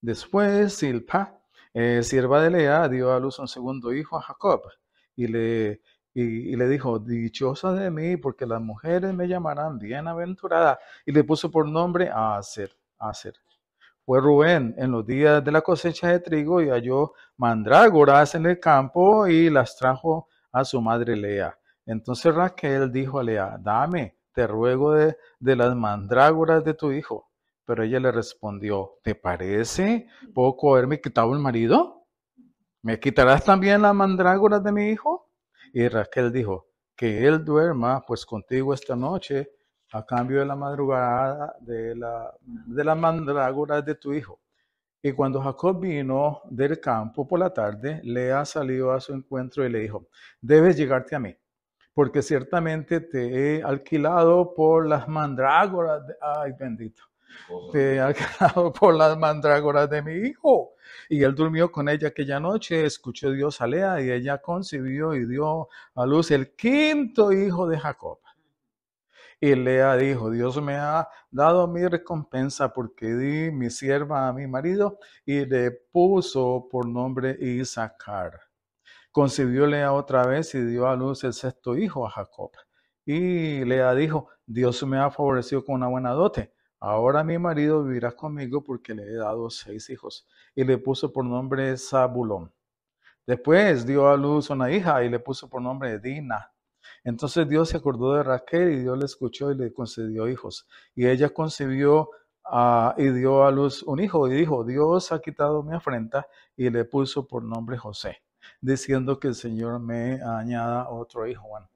Después Silpa, sierva de Lea, dio a luz un segundo hijo a Jacob. Y le dijo, dichosa de mí, porque las mujeres me llamarán bienaventurada. Y le puso por nombre Aser. Fue Rubén en los días de la cosecha de trigo y halló mandrágoras en el campo y las trajo a su madre Lea. Entonces Raquel dijo a Lea, dame, te ruego de las mandrágoras de tu hijo. Pero ella le respondió, ¿te parece poco haberme quitado el marido? ¿Me quitarás también las mandrágoras de mi hijo? Y Raquel dijo, que él duerma pues contigo esta noche a cambio de la madrugada de las mandrágoras de tu hijo. Y cuando Jacob vino del campo por la tarde, Lea salió a su encuentro y le dijo, debes llegarte a mí, porque ciertamente te he alquilado por las mandrágoras, ay bendito, te he alquilado por las mandrágoras de mi hijo. Y él durmió con ella aquella noche, escuchó Dios a Lea y ella concibió y dio a luz el quinto hijo de Jacob. Y Lea dijo, Dios me ha dado mi recompensa porque di mi sierva a mi marido, y le puso por nombre Isaacar. Concibió Lea otra vez y dio a luz el sexto hijo a Jacob. Y Lea dijo, Dios me ha favorecido con una buena dote. Ahora mi marido vivirá conmigo porque le he dado 6 hijos. Y le puso por nombre Zabulón. Después dio a luz una hija y le puso por nombre Dina. Entonces Dios se acordó de Raquel y Dios le escuchó y le concedió hijos. Y ella concibió y dio a luz un hijo y dijo, Dios ha quitado mi afrenta, y le puso por nombre José, diciendo que el Señor me añada otro hijo. Bueno,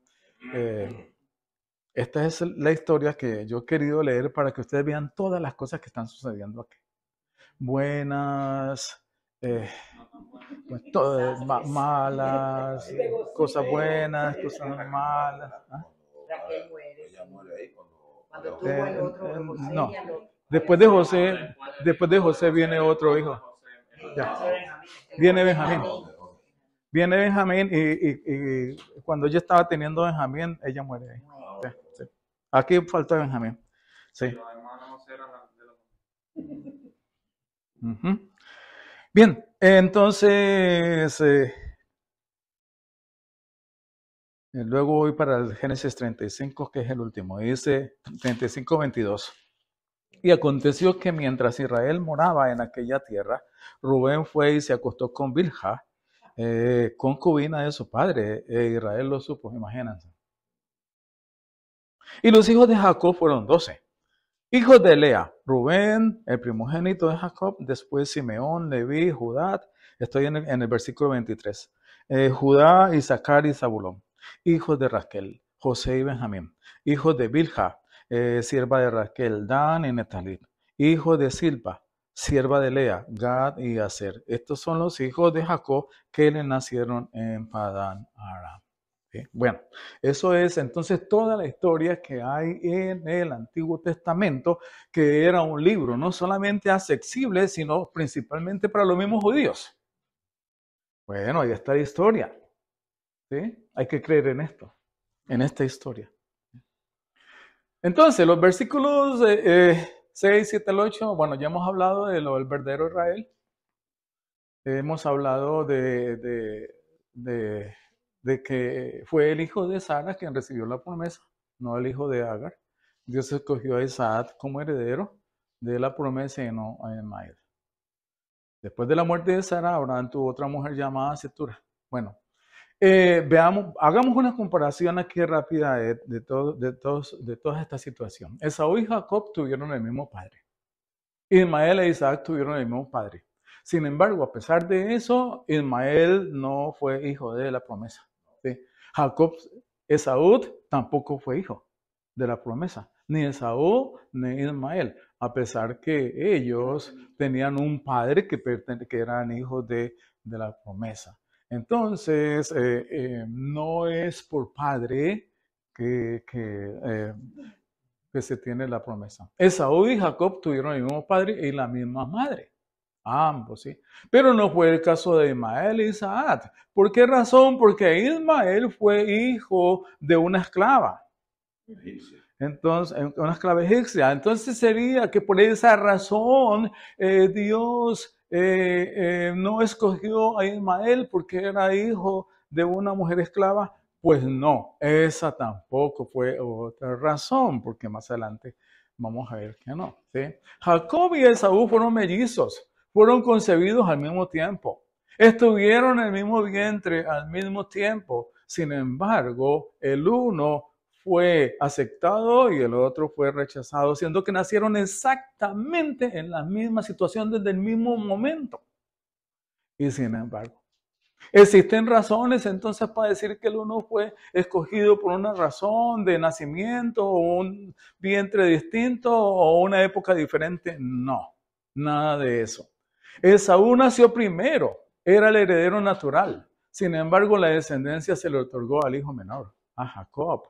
esta es la historia que yo he querido leer para que ustedes vean todas las cosas que están sucediendo aquí. Buenas, pues, malas, cosas buenas, cosas malas. ¿Ah? Raquel muere. Ella muere ahí Cuando tuvo el otro, José no. y al otro. Después de José viene otro hijo. Ya. Viene Benjamín. Viene Benjamín y cuando ella estaba teniendo Benjamín, ella muere ahí. Ya, sí. Aquí falta Benjamín. Sí. Bien, entonces luego voy para el Génesis 35, que es el último. Dice 35:22. Y aconteció que mientras Israel moraba en aquella tierra, Rubén fue y se acostó con Bilha, concubina de su padre. Israel lo supo, imagínense. Y los hijos de Jacob fueron 12. Hijos de Lea, Rubén, el primogénito de Jacob, después Simeón, Leví, Judá. Estoy en el versículo 23. Judá, Isaacar y Zabulón. Hijos de Raquel, José y Benjamín. Hijos de Bilha, sierva de Raquel, Dan y Netalit. Hijos de Silpa, sierva de Lea, Gad y Aser. Estos son los hijos de Jacob que le nacieron en Padán Aram. ¿Sí? Bueno, eso es entonces toda la historia que hay en el Antiguo Testamento, que era un libro no solamente accesible, sino principalmente para los mismos judíos. Bueno, ahí está la historia. ¿Sí? Hay que creer en esto, en esta historia. Entonces, los versículos 6, 7 al 8, bueno, ya hemos hablado de lo del verdadero Israel. Hemos hablado de que fue el hijo de Sara quien recibió la promesa, no el hijo de Agar. Dios escogió a Isaac como heredero de la promesa y no a Ismael. Después de la muerte de Sara, Abraham tuvo otra mujer llamada Setura. Bueno, Veamos, hagamos una comparación aquí rápida de toda esta situación. Esaú y Jacob tuvieron el mismo padre. Ismael e Isaac tuvieron el mismo padre. Sin embargo, a pesar de eso, Ismael no fue hijo de la promesa. ¿Sí? Jacob, Esaú tampoco fue hijo de la promesa. Ni Esaú ni Ismael. A pesar que ellos tenían un padre que eran hijos de la promesa. Entonces, no es por padre que se tiene la promesa. Esaú y Jacob tuvieron el mismo padre y la misma madre. Ambos, sí. Pero no fue el caso de Ismael y Isaac. ¿Por qué razón? Porque Ismael fue hijo de una esclava. Entonces, una esclava egipcia. Entonces sería que por esa razón Dios no escogió a Ismael porque era hijo de una mujer esclava. Pues no, esa tampoco fue otra razón, porque más adelante vamos a ver que no. ¿Sí? Jacob y Esaú fueron mellizos, fueron concebidos al mismo tiempo, estuvieron en el mismo vientre al mismo tiempo. Sin embargo, el uno fue aceptado y el otro fue rechazado, siendo que nacieron exactamente en la misma situación desde el mismo momento. Y sin embargo, existen razones entonces para decir que el uno fue escogido por una razón de nacimiento o un vientre distinto o una época diferente. No, nada de eso. Esaú nació primero, era el heredero natural. Sin embargo, la descendencia se le otorgó al hijo menor, a Jacob.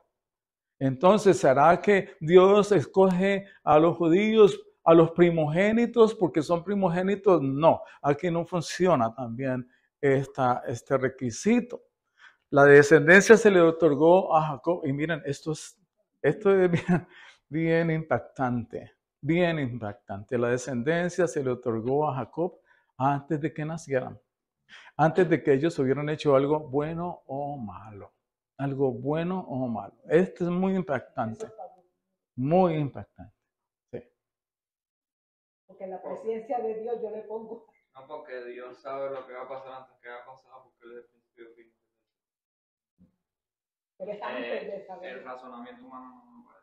Entonces, ¿será que Dios escoge a los judíos, a los primogénitos, porque son primogénitos? No, aquí no funciona también este requisito. La descendencia se le otorgó a Jacob. Y miren, esto es bien impactante, bien impactante. La descendencia se le otorgó a Jacob antes de que nacieran, antes de que ellos hubieran hecho algo bueno o malo. Algo bueno o malo. Esto es muy impactante. Muy impactante. Sí. Porque en la presencia de Dios yo le pongo. No, porque Dios sabe lo que va a pasar antes que haya pasado, porque Él es el principio fin. Pero es antes de saber. El razonamiento humano no puede.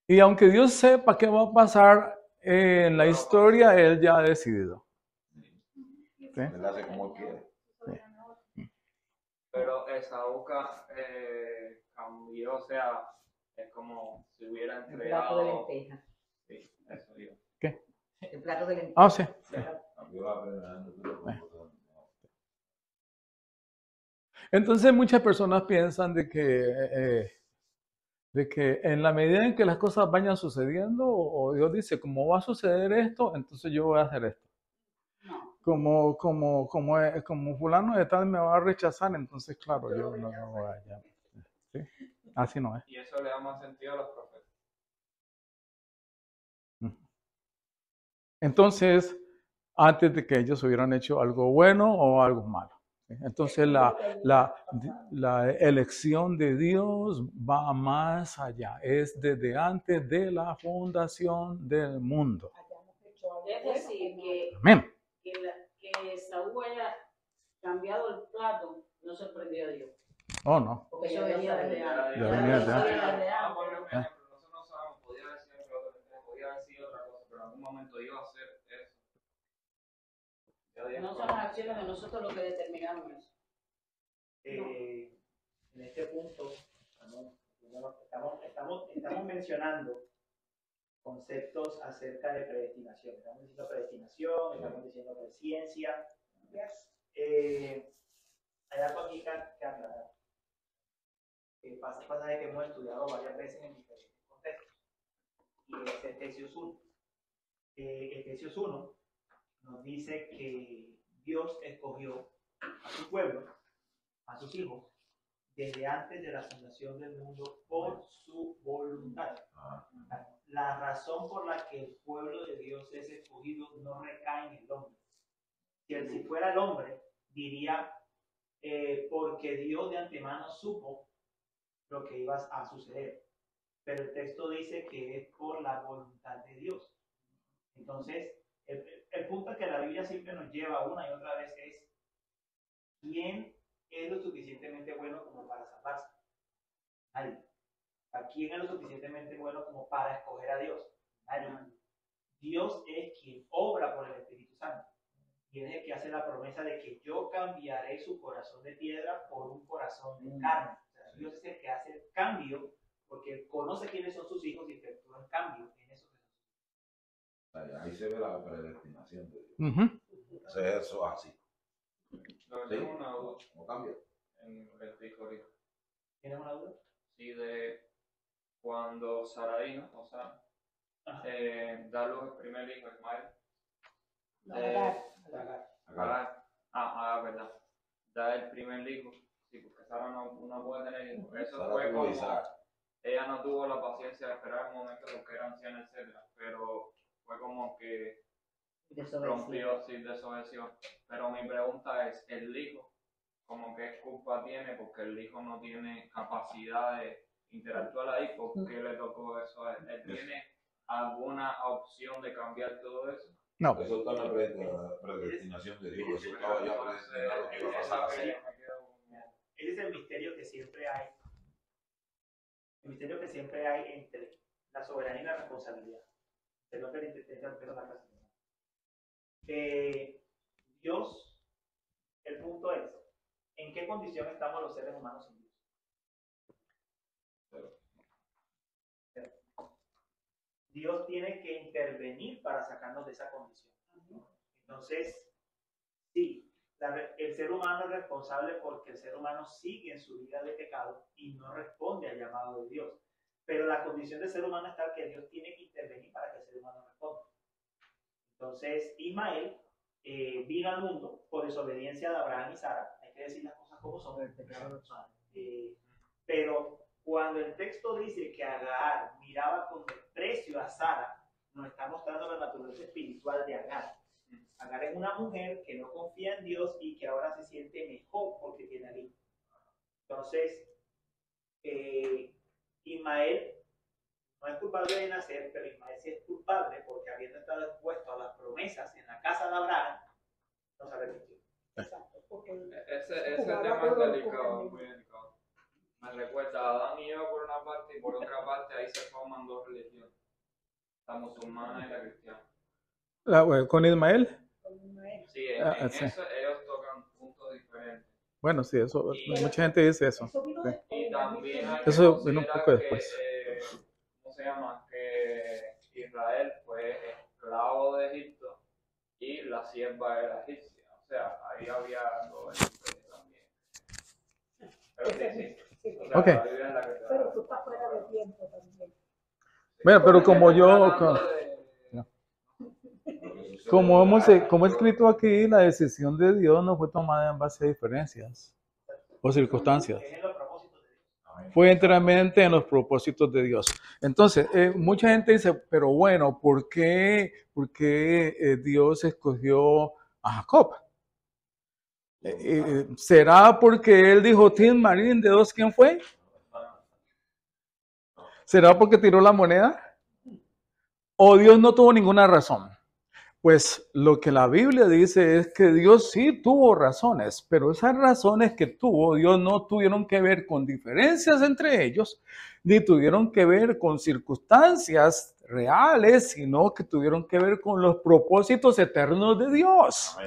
Y aunque Dios sepa qué va a pasar en la historia, Él ya ha decidido. ¿Sí? Él hace como quiere. Sí. Pero Esaú cambió, o sea, es como si hubiera El plato de entregado. lentejas. Sí, eso digo. ¿Qué? El plato de lentejas. Ah, sí. Cambió la verdad. Entonces muchas personas piensan de que en la medida en que las cosas vayan sucediendo, o Dios dice, como va a suceder esto, entonces yo voy a hacer esto. Como fulano de tal me va a rechazar, entonces claro, yo no voy a... ¿Sí? Así no es. Y eso le da más sentido a los profetas. Entonces, antes de que ellos hubieran hecho algo bueno o algo malo. Entonces la elección de Dios va más allá, es desde antes de la fundación del mundo. Es decir, Amén. que Saúl haya cambiado el plato no sorprendió a Dios. Oh, no. Porque eso venía desde antes. Ya venía desde antes. Nosotros no sabemos, podía haber sido otra cosa, pero en algún momento iba a hacer eso. No son las acciones de nosotros lo que determinaron eso. En este punto estamos mencionando conceptos acerca de predestinación. Estamos diciendo predestinación, estamos diciendo presciencia. Hay algo aquí que aclarar. Pasaje que hemos estudiado varias veces en diferentes contextos. Y es Efesios 1. Efesios 1 nos dice que Dios escogió a su pueblo, a sus hijos, desde antes de la fundación del mundo por su voluntad. La razón por la que el pueblo de Dios es escogido no recae en el hombre. Si fuera el hombre, diría porque Dios de antemano supo lo que iba a suceder. Pero el texto dice que es por la voluntad de Dios. Entonces, el punto que la Biblia siempre nos lleva una y otra vez es ¿quién es lo suficientemente bueno como para salvarse? Nadie. ¿A quién es lo suficientemente bueno como para escoger a Dios? Nadie. Dios es quien obra por el Espíritu Santo. Y es el que hace la promesa de que yo cambiaré su corazón de piedra por un corazón de carne. O sea, Dios es el que hace el cambio porque Él conoce quiénes son sus hijos y efectúa el cambio en esos hijos. Ahí se ve la predestinación de Dios. Ujú. Eso así. Lo que Sí. tengo una duda No cambia. en el dijo ahorita. ¿Tienes una duda? Sí, de cuando Sarai, ¿no? O sea, da luz al primer hijo, Ismael. Verdad. Da el primer hijo. Sí, porque Sara no puede tener hijos. Eso Sara fue tuvo como. Isaac. Ella no tuvo la paciencia de esperar el momento porque era anciana, etc. Pero fue como que rompió, sí, desobedeció. Pero mi pregunta es, ¿el hijo como que culpa tiene? Porque el hijo no tiene capacidad de interactuar ahí. ¿Por qué le tocó eso a él? ¿Él tiene alguna opción de cambiar todo eso? No. Eso está en la predestinación de Dios. Eso estaba ya predestinado lo que iba a pasar así. Ese es el misterio que siempre hay. El misterio que siempre hay entre la soberanía y la responsabilidad. Es lo que intenta empezar la clase. Dios, el punto es, ¿en qué condición estamos los seres humanos sin Dios? Dios tiene que intervenir para sacarnos de esa condición. Entonces, sí, el ser humano es responsable porque el ser humano sigue en su vida de pecado y no responde al llamado de Dios. Pero la condición del ser humano es tal que Dios tiene que intervenir para que el ser humano responda. Entonces, Ismael vino al mundo por desobediencia de Abraham y Sara. Hay que decir las cosas como son. Pero cuando el texto dice que Agar miraba con desprecio a Sara, nos está mostrando la naturaleza espiritual de Agar. Agar es una mujer que no confía en Dios y que ahora se siente mejor porque tiene al hijo. Entonces, Ismael no es culpable de nacer, pero Ismael sí es culpable porque habiendo estado expuesto a las promesas en la casa de Abraham, no se arrepintió. Exacto, porque Ese tema es delicado, muy delicado. Me recuerda a Adán y Eva por una parte y por otra parte ahí se forman dos religiones, la musulmana y la cristiana. ¿Con Ismael? Sí, en sí. eso ellos tocan puntos diferentes. Bueno, sí, eso, mucha gente dice eso. eso vino Sí. después. Y también hay que Eso vino un considerar poco que, después. ¿cómo se llama? Que Israel fue esclavo de Egipto y la sierva era egipcia. O sea, ahí había algo también. Pero sí. O sea, Okay. la Biblia es la que te da. Pero tú estás fuera de tiempo también. Bueno, pero como yo, como he escrito aquí, la decisión de Dios no fue tomada en base a diferencias o circunstancias. Es en los propósitos de Dios. Fue enteramente en los propósitos de Dios. Entonces, mucha gente dice, pero bueno, ¿por qué Dios escogió a Jacob? ¿Será porque él dijo, Tin Marín, de dos, quién fue? ¿Será porque tiró la moneda? ¿O Dios no tuvo ninguna razón? Pues lo que la Biblia dice es que Dios sí tuvo razones, pero esas razones que tuvo Dios no tuvieron que ver con diferencias entre ellos, ni tuvieron que ver con circunstancias reales, sino que tuvieron que ver con los propósitos eternos de Dios.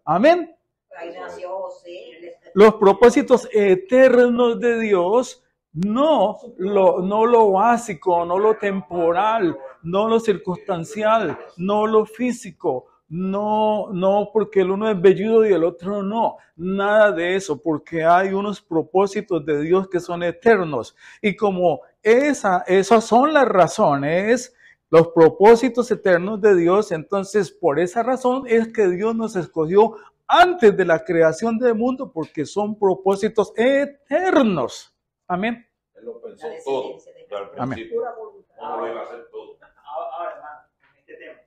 Amén. Ahí nació José. Los propósitos eternos de Dios, no lo básico, no lo temporal, no lo circunstancial, no lo físico, no porque el uno es velludo y el otro no, nada de eso, porque hay unos propósitos de Dios que son eternos. Y como esas son las razones, los propósitos eternos de Dios, entonces por esa razón es que Dios nos escogió antes de la creación del mundo, porque son propósitos eternos. Amén. Él lo pensó todo. Al principio. Pura voluntad. ¿Cómo lo iba a hacer todo? Ahora, hermano, en este tema,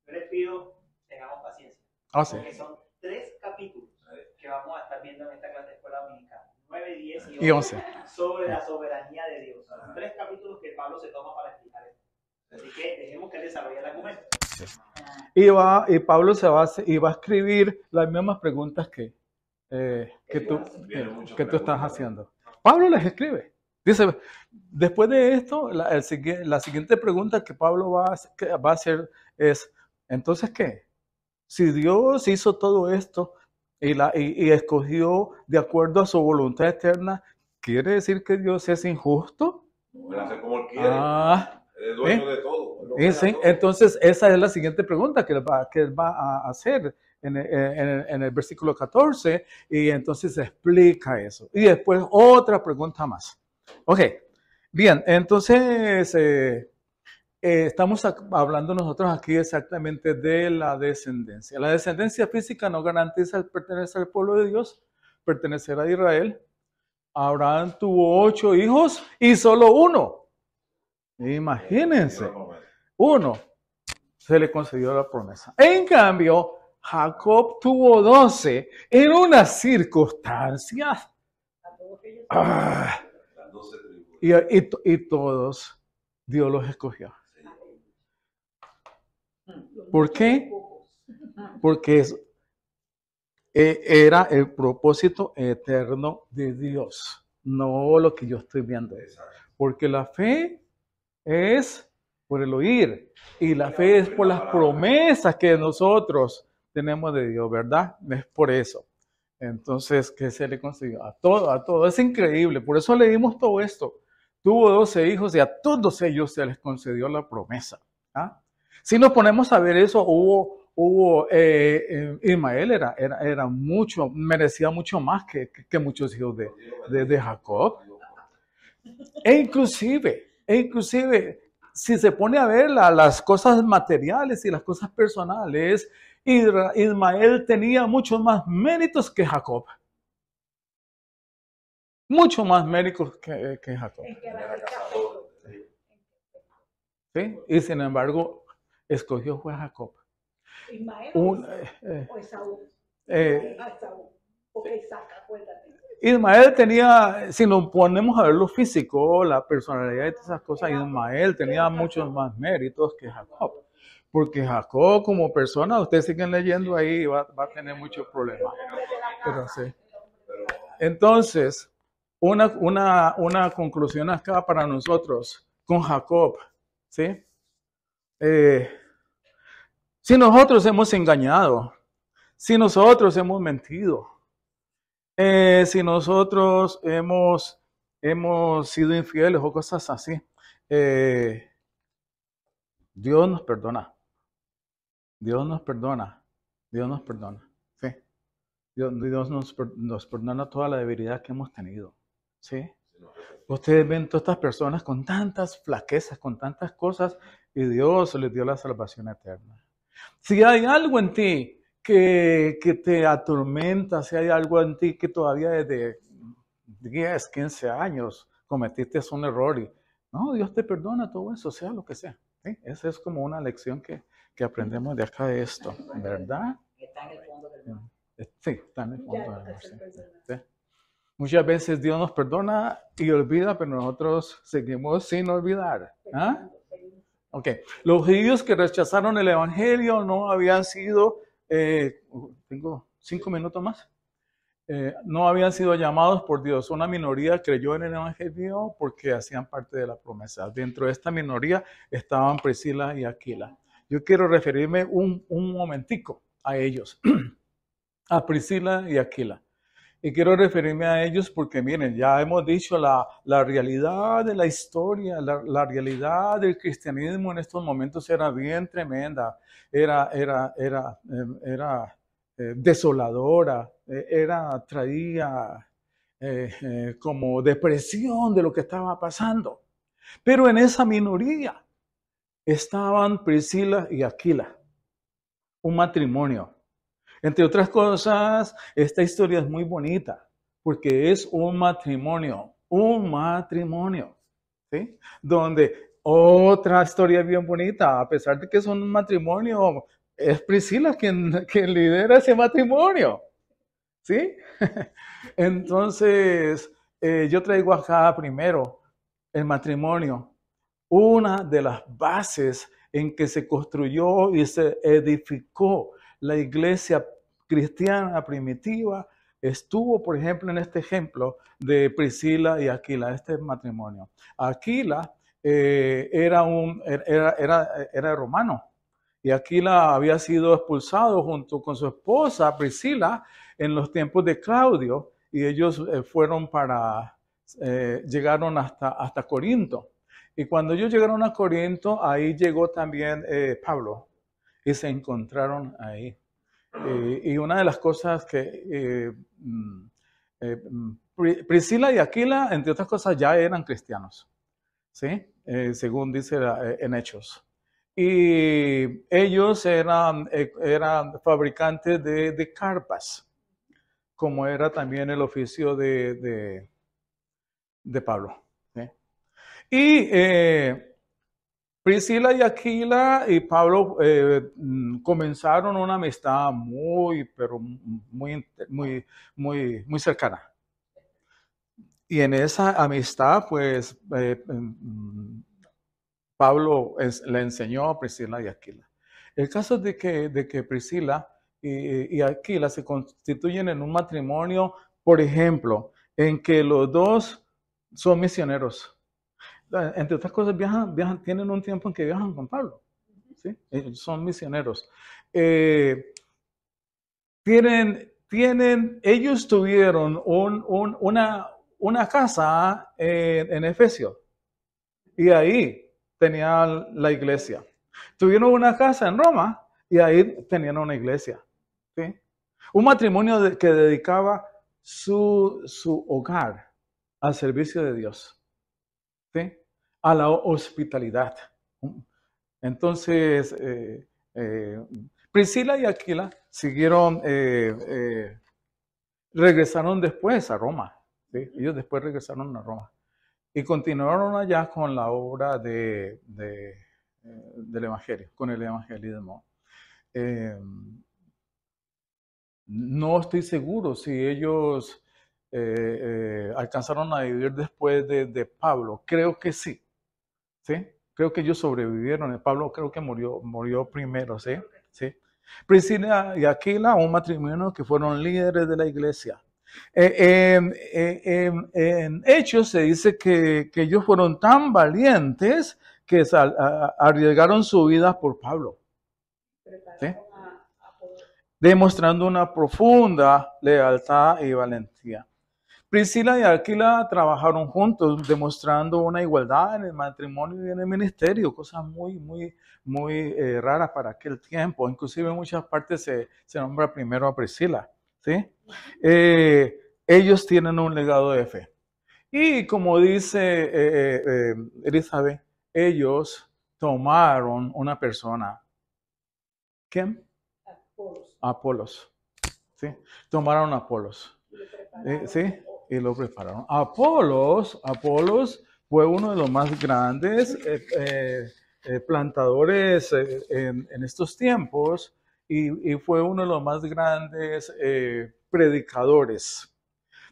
yo les pido tengamos paciencia. Sí. Porque son 3 capítulos que vamos a estar viendo en esta clase de escuela dominicana. 9, 10 Y 11. sobre la soberanía de Dios. Son 3 capítulos que Pablo se toma para explicar esto. Así que dejemos que él desarrolle el argumento. Y Pablo va a escribir las mismas preguntas que que tú, Vienen muchas que tú estás preguntas. haciendo. Pablo les escribe. Dice, después de esto, la siguiente pregunta que Pablo va a hacer es, ¿entonces qué? Si Dios hizo todo esto y escogió de acuerdo a su voluntad eterna, ¿quiere decir que Dios es injusto? Él hace como él quiere. Ah, Él es dueño de todo. Él lo sí. crea todo. Entonces, esa es la siguiente pregunta que él va a hacer en el versículo 14, y entonces se explica eso. Y después otra pregunta más. Ok, bien, entonces estamos hablando nosotros aquí exactamente de la descendencia. La descendencia física no garantiza el pertenecer al pueblo de Dios, pertenecer a Israel. Abraham tuvo 8 hijos y solo uno. Imagínense, uno se le concedió la promesa. En cambio, Jacob tuvo 12 en unas circunstancias. Las 12 tribus. Y todos Dios los escogió. ¿Por qué? Porque era el propósito eterno de Dios, no lo que yo estoy viendo. Porque la fe es por el oír, y la fe es por las promesas que nosotros tenemos de Dios, ¿verdad? Es por eso. Entonces, ¿qué se le concedió? A todo. Es increíble. Por eso leímos todo esto. Tuvo 12 hijos y a todos ellos se les concedió la promesa. ¿Ah? Si nos ponemos a ver eso, Ismael era mucho, merecía mucho más que muchos hijos de Jacob. E inclusive, si se pone a ver las cosas materiales y las cosas personales, Ismael tenía muchos más méritos que Jacob. Mucho más méritos que Jacob. ¿Sí? Y sin embargo, escogió fue a Jacob. Ismael o Esaú. Esaú. Porque Isaac, acuérdate. Ismael tenía, si nos ponemos a ver lo físico, la personalidad y todas esas cosas, Ismael tenía muchos más méritos que Jacob. Porque Jacob como persona, ustedes siguen leyendo ahí, va a tener muchos problemas. Pero sí. Entonces, una conclusión acá para nosotros con Jacob, ¿sí? Si nosotros hemos engañado, si nosotros hemos mentido, si nosotros hemos sido infieles o cosas así, Dios nos perdona. Dios nos perdona. ¿Sí? Dios nos perdona toda la debilidad que hemos tenido. ¿Sí? Ustedes ven todas estas personas con tantas flaquezas, con tantas cosas, y Dios les dio la salvación eterna. Si hay algo en ti que te atormenta, si hay algo en ti que todavía desde 10, 15 años cometiste un error, no, Dios te perdona todo eso, sea lo que sea. ¿Sí? Esa es como una lección que aprendemos de acá de esto, ¿verdad? Está en el fondo del mar. Sí, está en el fondo del mar. Sí. Muchas veces Dios nos perdona y olvida, pero nosotros seguimos sin olvidar. ¿Ah? Ok, los judíos que rechazaron el evangelio no habían sido, tengo 5 minutos más, no habían sido llamados por Dios. Una minoría creyó en el evangelio porque hacían parte de la promesa. Dentro de esta minoría estaban Priscila y Aquila. Yo quiero referirme un momentico a ellos, a Priscila y Aquila. Y quiero referirme a ellos porque, miren, ya hemos dicho la realidad de la historia, la realidad del cristianismo en estos momentos era bien tremenda, era desoladora, traía como depresión de lo que estaba pasando. Pero en esa minoría estaban Priscila y Aquila, un matrimonio. Entre otras cosas, esta historia es muy bonita porque es un matrimonio, ¿sí? Donde otra historia bien bonita, a pesar de que son un matrimonio, es Priscila quien lidera ese matrimonio, ¿sí? Entonces, yo traigo acá primero el matrimonio, una de las bases en que se construyó y se edificó la iglesia cristiana primitiva estuvo, por ejemplo, en este ejemplo de Priscila y Aquila, este matrimonio. Aquila era romano y Aquila había sido expulsado junto con su esposa Priscila en los tiempos de Claudio y ellos llegaron hasta Corinto. Y cuando ellos llegaron a Corinto, ahí llegó también Pablo y se encontraron ahí. Y una de las cosas que Priscila y Aquila, entre otras cosas, ya eran cristianos, ¿sí? Según dice en Hechos. Y ellos eran fabricantes de carpas, como era también el oficio de Pablo. ¿Sí? Y Priscila y Aquila y Pablo comenzaron una amistad muy cercana. Y en esa amistad, pues, Pablo le enseñó a Priscila y Aquila. El caso de que Priscila y Aquila se constituyen en un matrimonio, por ejemplo, en que los dos son misioneros. Entre otras cosas, tienen un tiempo en que viajan con Pablo. ¿Sí? Ellos son misioneros. Ellos tuvieron una casa en Efesio y ahí tenían la iglesia. Tuvieron una casa en Roma y ahí tenían una iglesia. ¿Sí? Un matrimonio que dedicaba su hogar al servicio de Dios. ¿Sí? A la hospitalidad. Entonces, Priscila y Aquila regresaron después a Roma. ¿Sí? Ellos después regresaron a Roma y continuaron allá con la obra del Evangelio, con el evangelismo. No estoy seguro si ellos alcanzaron a vivir después de Pablo. Creo que sí. ¿Sí? Creo que ellos sobrevivieron. Pablo creo que murió primero. ¿Sí? ¿Sí? Priscila y Aquila, un matrimonio que fueron líderes de la iglesia. En Hechos se dice que ellos fueron tan valientes que arriesgaron su vida por Pablo. ¿Sí? Demostrando una profunda lealtad y valentía. Priscila y Aquila trabajaron juntos, demostrando una igualdad en el matrimonio y en el ministerio, cosas muy raras para aquel tiempo. Inclusive en muchas partes se nombra primero a Priscila. ¿Sí? Ellos tienen un legado de fe. Y como dice Elizabeth, ellos tomaron una persona. ¿Quién? Apolos. ¿Sí? Tomaron a Apolos. ¿Sí? Y lo prepararon. Apolos fue uno de los más grandes plantadores en estos tiempos y fue uno de los más grandes predicadores.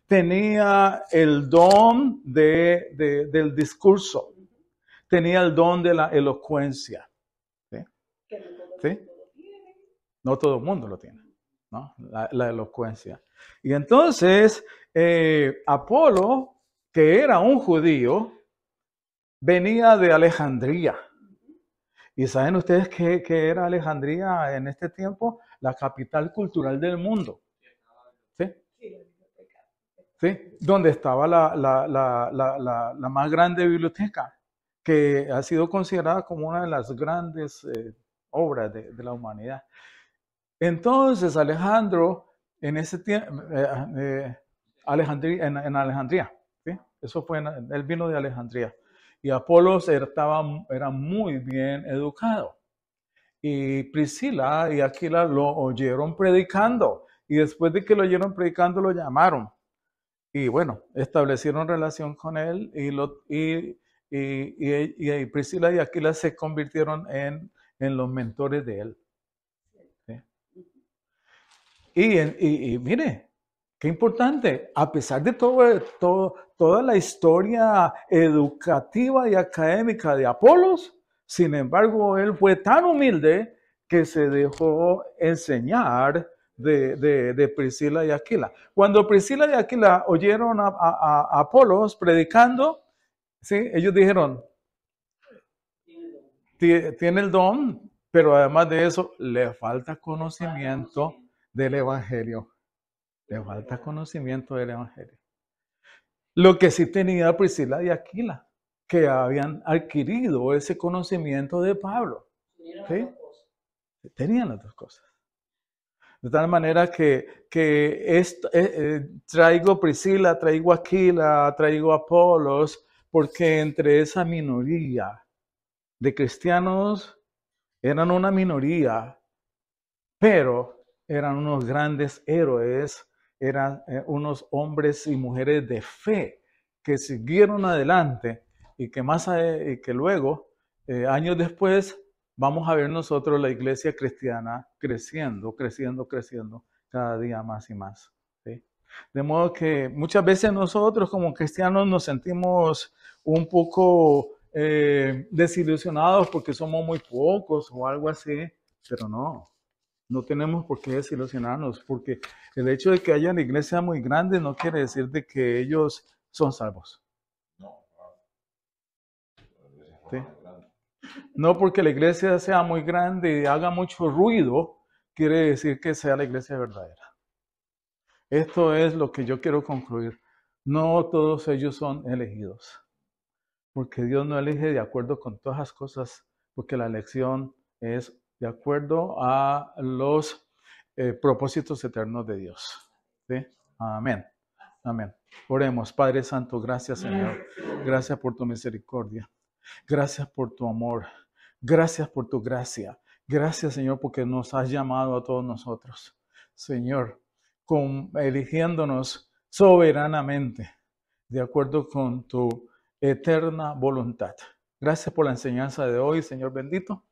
Tenía el don del discurso, tenía el don de la elocuencia. ¿Sí? ¿Sí? No todo el mundo lo tiene, ¿no? La elocuencia. Y entonces, Apolo, que era un judío, venía de Alejandría. ¿Y saben ustedes qué era Alejandría en este tiempo? La capital cultural del mundo. ¿Sí? ¿Sí? Donde estaba la más grande biblioteca, que ha sido considerada como una de las grandes obras de la humanidad. Entonces, Alejandro, en ese tiempo, en Alejandría, ¿sí? Eso fue, él vino de Alejandría. Y Apolos era muy bien educado. Y Priscila y Aquila lo oyeron predicando. Y después de que lo oyeron predicando, lo llamaron. Y bueno, establecieron relación con él. Y Priscila y Aquila se convirtieron en los mentores de él. Y mire, qué importante, a pesar de toda la historia educativa y académica de Apolos, sin embargo, él fue tan humilde que se dejó enseñar de Priscila y Aquila. Cuando Priscila y Aquila oyeron a Apolos predicando, ¿sí? Ellos dijeron, tiene el don, pero además de eso, le falta conocimiento del Evangelio. Le falta conocimiento del Evangelio. Lo que sí tenía Priscila y Aquila, que habían adquirido ese conocimiento de Pablo. ¿Sí? Tenían las dos cosas. De tal manera que traigo Priscila, traigo Aquila, traigo Apolos, porque entre esa minoría de cristianos eran una minoría, pero eran unos grandes héroes, eran unos hombres y mujeres de fe que siguieron adelante y que luego, años después, vamos a ver nosotros la iglesia cristiana creciendo cada día más y más. ¿Sí? De modo que muchas veces nosotros como cristianos nos sentimos un poco desilusionados porque somos muy pocos o algo así, pero no tenemos por qué desilusionarnos, porque el hecho de que haya una iglesia muy grande no quiere decir de que ellos son salvos. ¿Sí? No porque la iglesia sea muy grande y haga mucho ruido, quiere decir que sea la iglesia verdadera. Esto es lo que yo quiero concluir. No todos ellos son elegidos, porque Dios no elige de acuerdo con todas las cosas, porque la elección es de acuerdo a los propósitos eternos de Dios. ¿Sí? Amén. Amén. Oremos. Padre Santo, gracias, Señor. Gracias por tu misericordia. Gracias por tu amor. Gracias por tu gracia. Gracias, Señor, porque nos has llamado a todos nosotros. Señor, eligiéndonos soberanamente, de acuerdo con tu eterna voluntad. Gracias por la enseñanza de hoy, Señor bendito,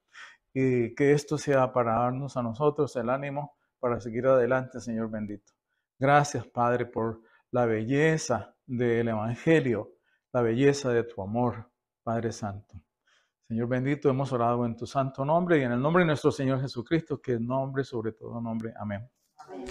y que esto sea para darnos a nosotros el ánimo para seguir adelante, Señor bendito. Gracias, Padre, por la belleza del Evangelio, la belleza de tu amor, Padre Santo. Señor bendito, hemos orado en tu santo nombre y en el nombre de nuestro Señor Jesucristo, que es nombre sobre todo nombre. Amén. Amén.